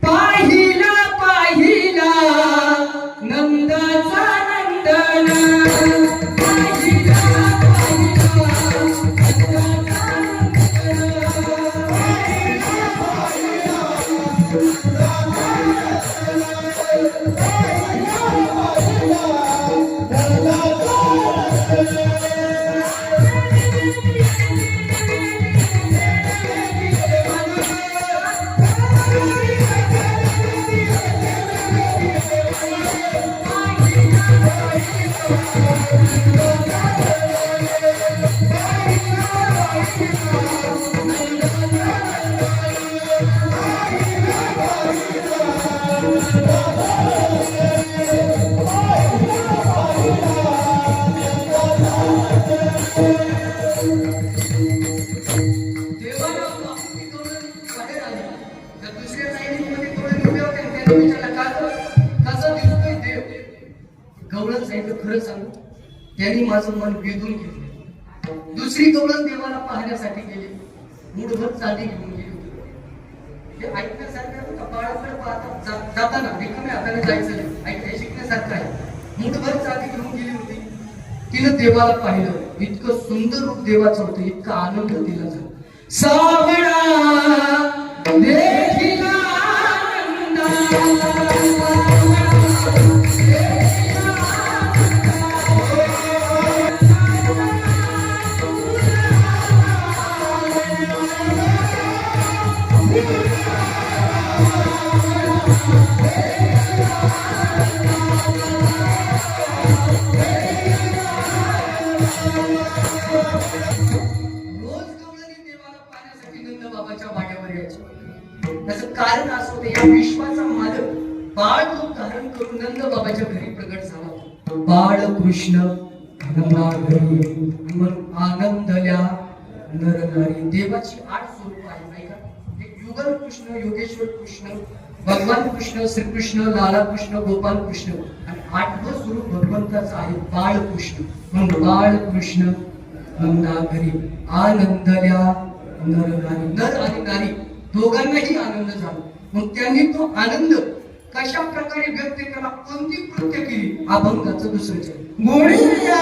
पाहिला पाहिला नंदाचा नंदन, पाहिला देवाला बापूंनी कवळं बाहेर आली. तर दुसऱ्या लाईनीमध्ये कवळं उभे होते आणि त्यांनी विचारलं, कसा दिसतोय देव? कवळं सांगितलं, खरं सांगू, त्यांनी माझं मन वेधून घेतलं. दुसरी कवळं देवाला पाहण्यासाठी गेली, मूठभर चांदी घेऊन गेली होती. हे ऐकण्यासारखं कपाळाकडे पाहता जाताना रिकाम्या हाताने जायचं नाही, ऐकण्या शिकण्यासारखं आहे. मूठभर चांदी घेऊन गेली होती. तिनं देवाला पाहिलं, इतकं सुंदर रूप देवाचं होतं, इतका आनंद तिला झाला. सावळा देखिला त्याचं कारण असं होतं, या विश्वाचा मालक बाळ रूप धारण करून नंद बाबाच्या घरी प्रगट झाला होता. बाळ कृष्ण म्हणून आनंदल्या नर नारी. देवाची 8 स्वरूप आहे. ऐका, एक युगल कृष्ण, योगेश्वर कृष्ण, भगवान कृष्ण, श्रीकृष्ण, लाला कृष्ण, गोपाल कृष्ण, आणि 8वं स्वरूप भगवंताचं आहे बाळ कृष्ण. म्हणून बाळ कृष्ण नंदाघरी आनंदल्या नर नारी. नर आणि नारी दोघांनाही आनंद झाला. मग त्यांनी तो आनंद कशा प्रकारे व्यक्त केला, कोणती कृत्य केली, अभंगाचं दुसरं चरण. गुढिया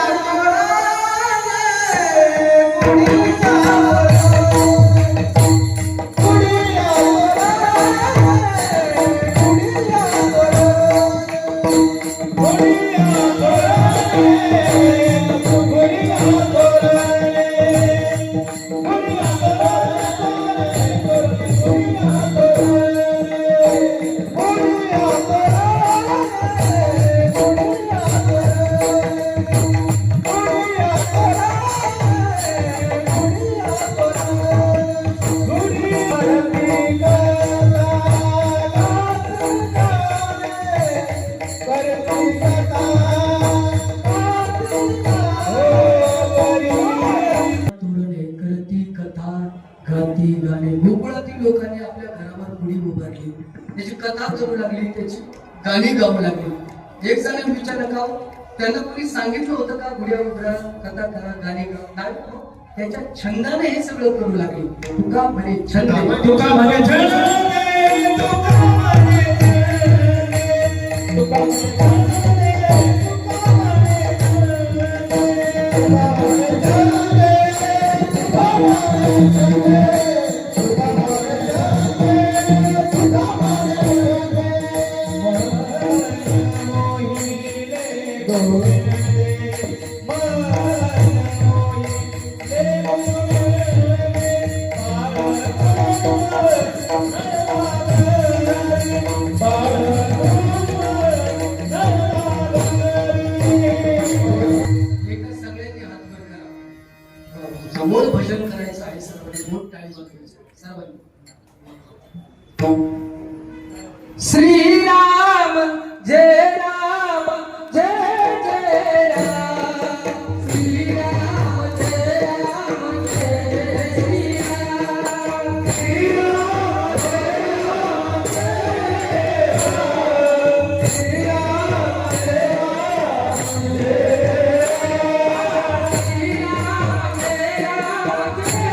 गोकुळातील लोकांनी आपल्या घरावर गुढी उभारली, त्याची कथा करू लागली, त्याची गाणी गाऊ लागली. एक जणांनी विचारलं, का त्यांना कोणी सांगितलं होतं का गुढ्या उभरा, कथा करा, गाणी गाऊ? नाही, त्याच्या छंदाने हे सगळं करू लागले. तुका म्हणे छंद, तुका म्हणे छंद, तुका समोर भजन करायचं आहे. सर्वांनी मोठ टाळी वाजवायची. सर्वांनी श्रीराम जय राम जय जय राम, श्रीराम जय राम जय श्रीराम, श्रीराम जय राम जय राम, श्रीराम जय राम जय राम, श्रीराम जय राम जय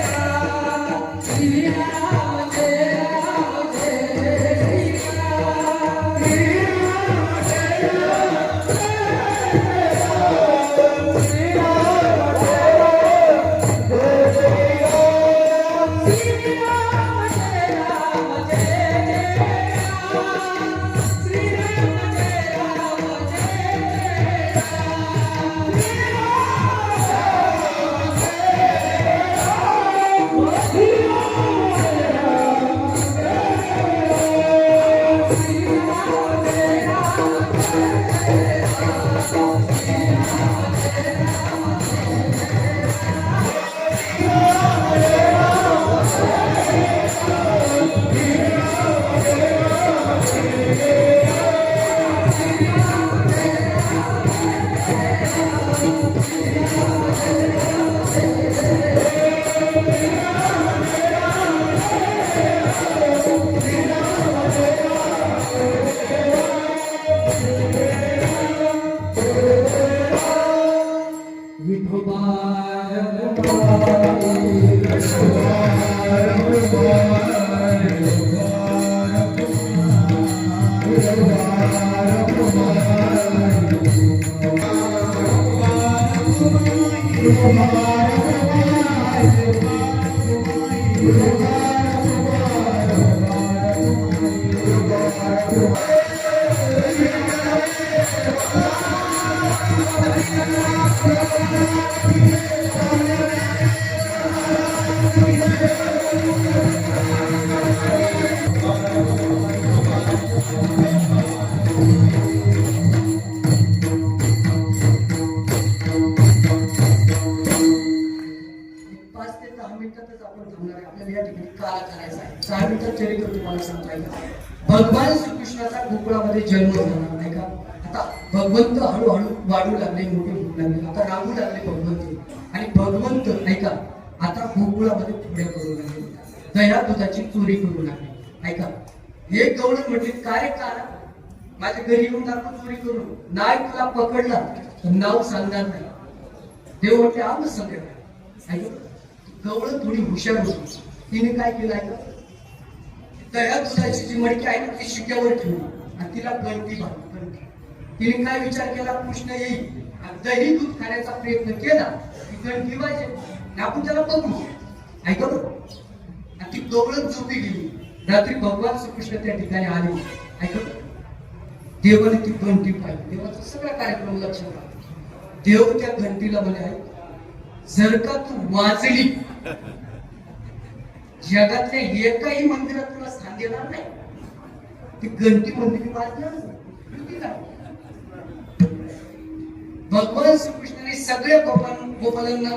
राम, श्रीराम जय राम जय श्रीराम, श्रीराम पाच ते 10 मिनिटातच आपण थांबणार आहे. आपल्याला या ठिकाणी काळ करायचा आहे. 6 मिनिटात चरित्र तुम्हाला सांगता येईल. भगवान श्रीकृष्णाचा गोकुळामध्ये जन्म झाला नाही का? आता भगवंत हळूहळू वाढू लागले, मोठे होऊ लागले. आता राहू लागले भगवंत. आणि भगवंत ऐका आता गोकुळामध्ये पुढे करू लागले. दह्या दुधाची चोरी करू लागले. ऐका एक गवळण म्हटले काय कारण माझ्या घरी येऊन दाखव चोरी करून नाही तुला पकडला तर नाव सांगणार नाही. देव म्हटले आम संध्याकाळ ऐका गवळण थोडी हुशार होती. तिने काय केलं ऐका दह्या दुधाची जी मडकी आहे ना ती शिक्यावर ठेवली आणि तिला गंटी बांधली. तिने काय विचार केला कृष्ण येईल आणि दही दूध खाण्याचा प्रयत्न केला ती गंटी वाजे आपण त्याला बघू ऐका आणि ती गवळण झोपी गेली. रात्री भगवान श्रीकृष्ण त्या ठिकाणी आले. ऐका देवाने ती घंटी पाहिली. देवाचा सगळा कार्यक्रम लक्षात आला. देव त्या घंटीला म्हणे आहे जर का तू वाजली जगातल्या एकाही मंदिरात तुला स्थान देणार नाही. ती घंटी मंदिरी वाजणार नाही. भगवान श्रीकृष्णाने सगळ्या गोपालांना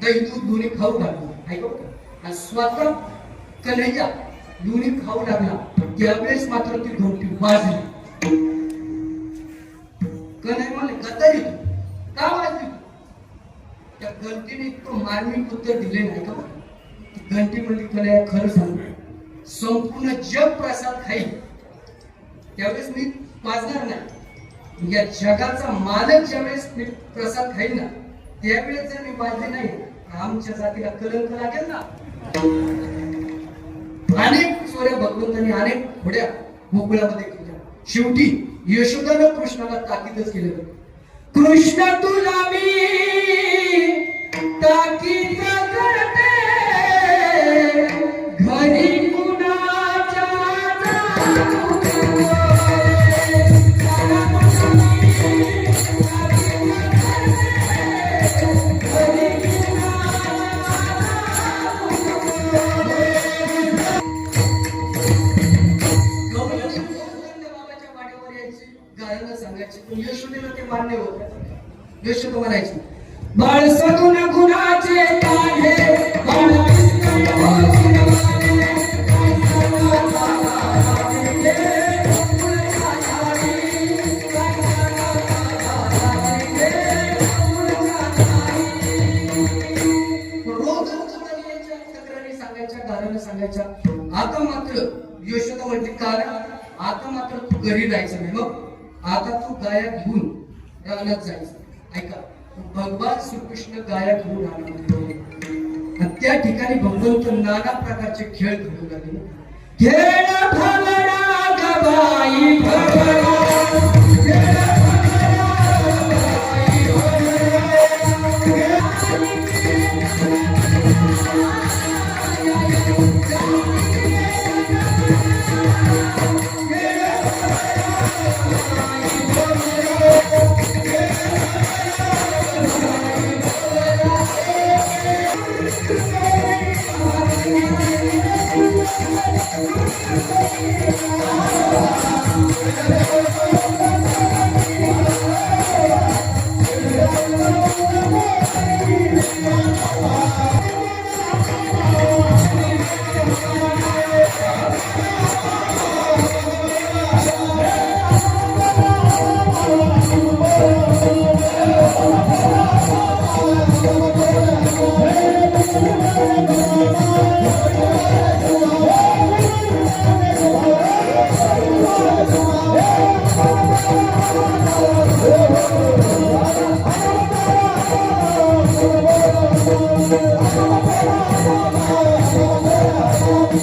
दही दूध दोन्ही खाऊ घातलं ऐका आणि स्वतः कन्हैया दोन्ही खाऊ लागला. त्यावेळेस मात्र ती घंटी वाजली. कन्हैया मला गदारी का वाजली त्या घंटीने इतकं मार्मिक उत्तर दिले नाही का? घंटी म्हणजे कन्हैया खरं सांगतो संपूर्ण जग प्रसाद खाईल त्यावेळेस मी वाजणार नाही. या जगाचा मालक ज्यावेळेस मी प्रसाद खाईल ना त्यावेळेस जर मी वाजले नाही आमच्या जातीला कलंक लागेल ना. अनेक चोऱ्या भगवंतांनी अनेक घोड्या गोकुळामध्ये केल्या. शेवटी यशोदानं कृष्णाला ताकीदच केलं कृष्ण तुला मी ताकीद करते घरी कुणाच्या यशोदेला ते मान्य होत. यशोदा म्हणायची बाळ सगुण गुणाचे काढे सांगायच्या. आता मात्र यशोदा म्हणते कारण आता मात्र तू घरी जायचं नाही. मग आता तू गाया घेऊन रानात जायचं. ऐका भगवान श्रीकृष्ण गाया घेऊन रानात त्या ठिकाणी भगवंत नाना प्रकारचे खेळ खेळू लागले. खेळ भवरा गबाई भवरा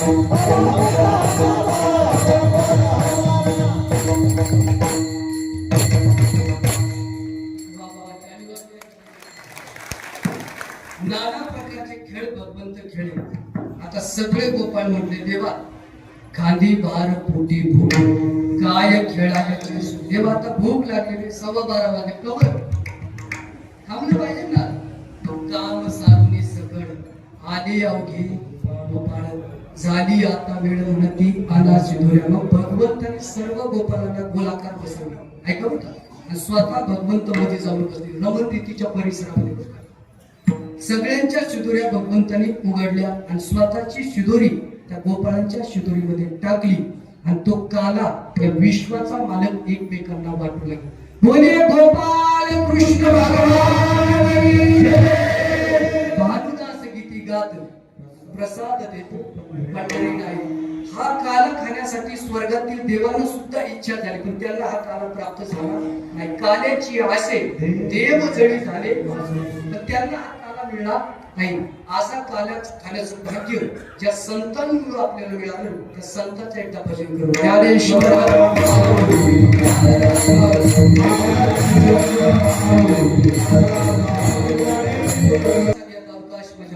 नाना प्रकारचे खेळ भगवंत खेळे. आता सगळे गोपाळ म्हटले देवा खांदी बार पोटी भूक काय खेळायचे. देवा आता भूक लागलेली 12:15 वाजले कवर थांबलं पाहिजे ना. तो काम सारुनी सकड आली अवघी गोपाळ झाली आता वेळ म्हणती आला सिधुऱ्या. मग भगवंताने सर्व गोपाळांना गोलाकार बसवला. ऐका बघा आणि स्वतः भगवंत मध्ये जाऊन बसले रमण रीतीच्या परिसरामध्ये बसले. सगळ्यांच्या शिदोऱ्या भगवंतांनी उघडल्या आणि स्वतःची शिदोरी त्या गोपाळांच्या शिदोरीमध्ये टाकली आणि तो काला या विश्वाचा मालक एकमेकांना वाटू लागला. बोले गोपाल कृष्ण भगवान भानुदास गीती गात प्रसाद देतो पंढरी नाही. हा काला खाण्यासाठी स्वर्गातील देवांना सुद्धा इच्छा झाली पण त्यांना हा काला प्राप्त झाला नाही. काल्याची आशे देव जळी झाले तर त्यांना हा काला मिळणार नाही. असा काला खाण्याचं भाग्य ज्या संतांमुळे आपल्याला मिळालं त्या संतांचं एकदा भजन करू. ज्ञानेश्वर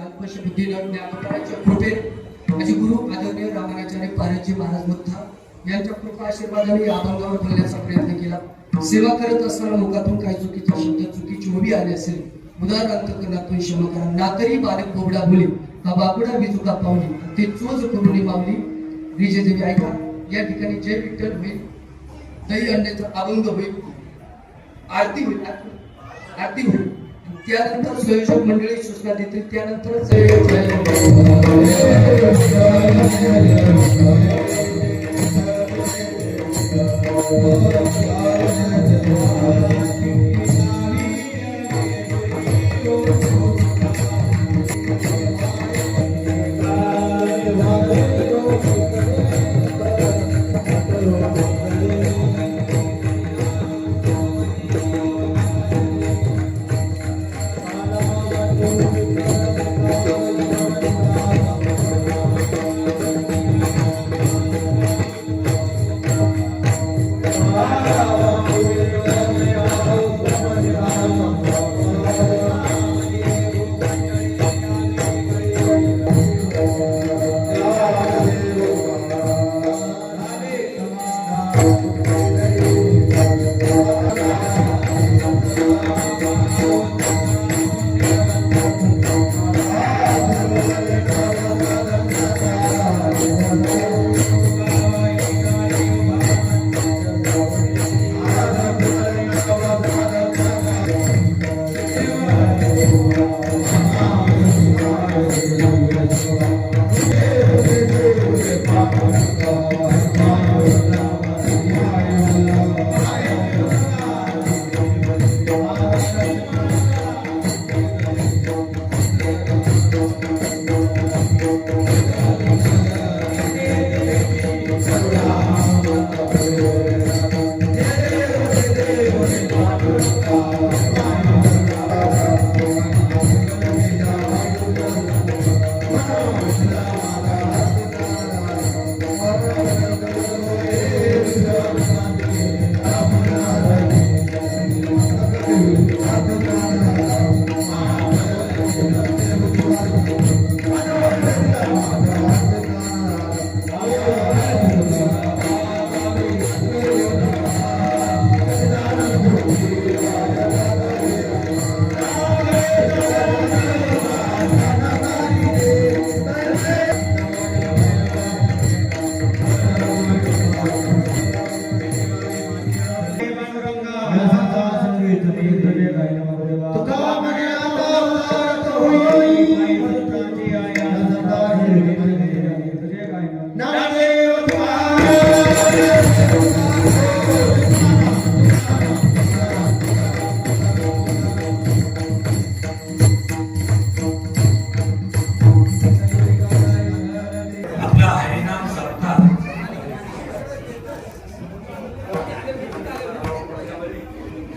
अल्पशी बुद्धीनं ज्ञानोबाच्या कृपेत माझे गुरु आदरणीय रामाचार्य पारजी महाराज मुद्दा यांच्या कृपा आशीर्वादाने या अभंगावर बोलण्याचा प्रयत्न केला. सेवा करत असताना मुखातून काही चुकीचा शब्द चुकीची उभी आली असेल उदार अंतकरणातून क्षमा करा. नातरी बालक बोबडा बोली का बाबडा विजुका पावली ते चोच करून मावली. विजय देवी ऐका या ठिकाणी जय विठ्ठल होईल दही अंड्याचा अभंग होईल आरती होईल आरती होईल त्यानंतर संयोजक मंडळी सूचना देतील त्यानंतर जय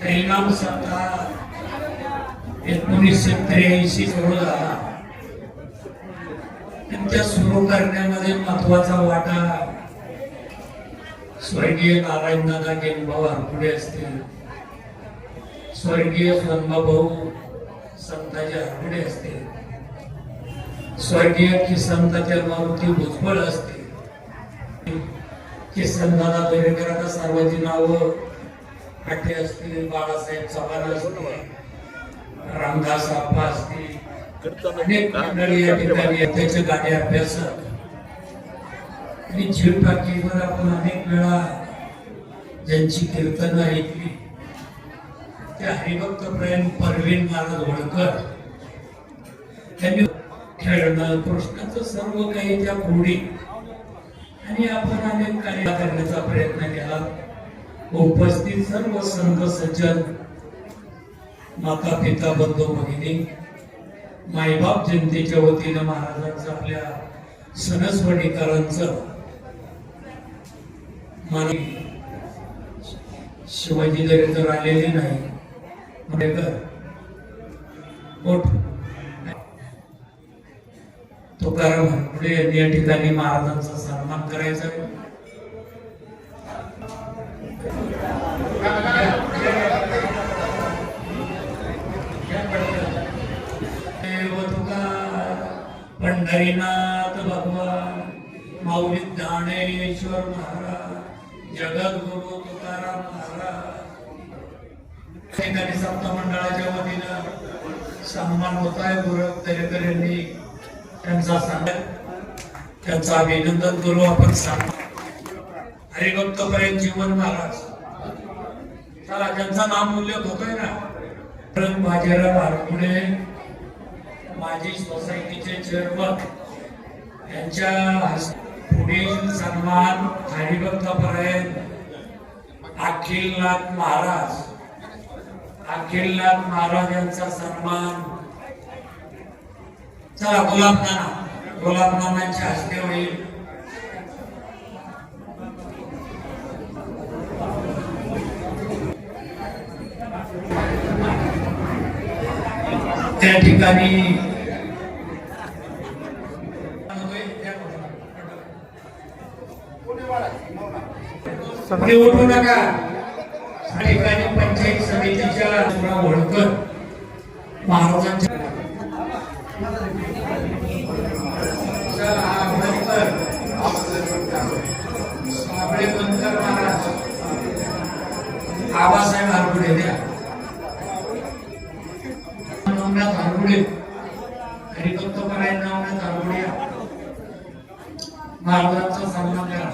परिणाम सप्ताह 1983 सुरू झाला. आणि त्या सुरू करण्यामध्ये महत्वाचा वाटा स्वर्गीय नारायणदादा गेनभाऊ हरपुडे असतील, स्वर्गीय सोनबाभाऊ संताजी हरपुडे असतील, स्वर्गीय किसनतात्या मारुती भुजबळ असतील, किसनदादा बेरेकर आता सर्वांची नावं आठे असतील, बाळासाहेब चव्हाण असतील, रामदास आप्पा असतील, अनेक मंडळी या ठिकाणी त्याचे गाणे अभ्यासक आणि जीव टाकीवर आपण अनेक वेळा ज्यांची कीर्तनं ऐकली त्या हरिभक्त प्रेम परवीन महाराज होळकर त्यांनी खेळणं कृष्णाचं सर्व काही त्या कोडी आणि आपण अनेक कार्य करण्याचा प्रयत्न केला. उपस्थित सर्व संत सज्जन, माता पिता बंधू भगिनी, मायबाप जनतेच्या वतीनं महाराजांचं आपल्या सणसवडीकरांचं शिवाजी जरी तर आलेले नाही तुकाराम हरपुडे यांनी या ठिकाणी महाराजांचा सन्मान करायचा आहे. पंढरीनाथ भगवान माऊली ज्ञानेश्वर महाराज, जगद्गुरु तुकाराम महाराज ठिकाणी सप्त मंडळाच्या वतीनं सन्मान होत आहे. गुरु दरेकर यांनी त्यांचा त्यांचा अभिनंदन करू आपण. हरिभक्त पर्यंत जीवन महाराज चला ज्यांचा नाम उल्लेख होतोय ना, बाजीराव हरपुडे माजी सोसायटीचे चेअरमन यांच्या पुढील सन्मान हरिभक्त पर्यंत अखिलनाथ महाराज, अखिलनाथ महाराज यांचा सन्मान चला गुलाब नानांच्या हस्ते होईल. त्या ठिकाणी उठू नका. त्या ठिकाणी पंचायत समितीच्या होळकर महाराजांच्या महाराज आबासाहेब हरपुडे द्या नवनाथ हरपुडे, हरिभक्त परायण नवनाथ हरपुडे महाराजांचा सन्मान करा.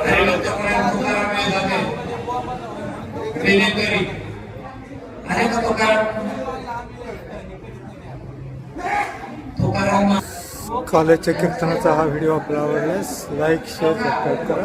हरिभक्त परायण तुकाराम यादव बेलेकरी हरिभक्त तुकाराम कॉलेजच्या कीर्तनाचा हा व्हिडिओ आपल्याला आवडल्यास लाईक, शेअर, सबस्क्राईब करा.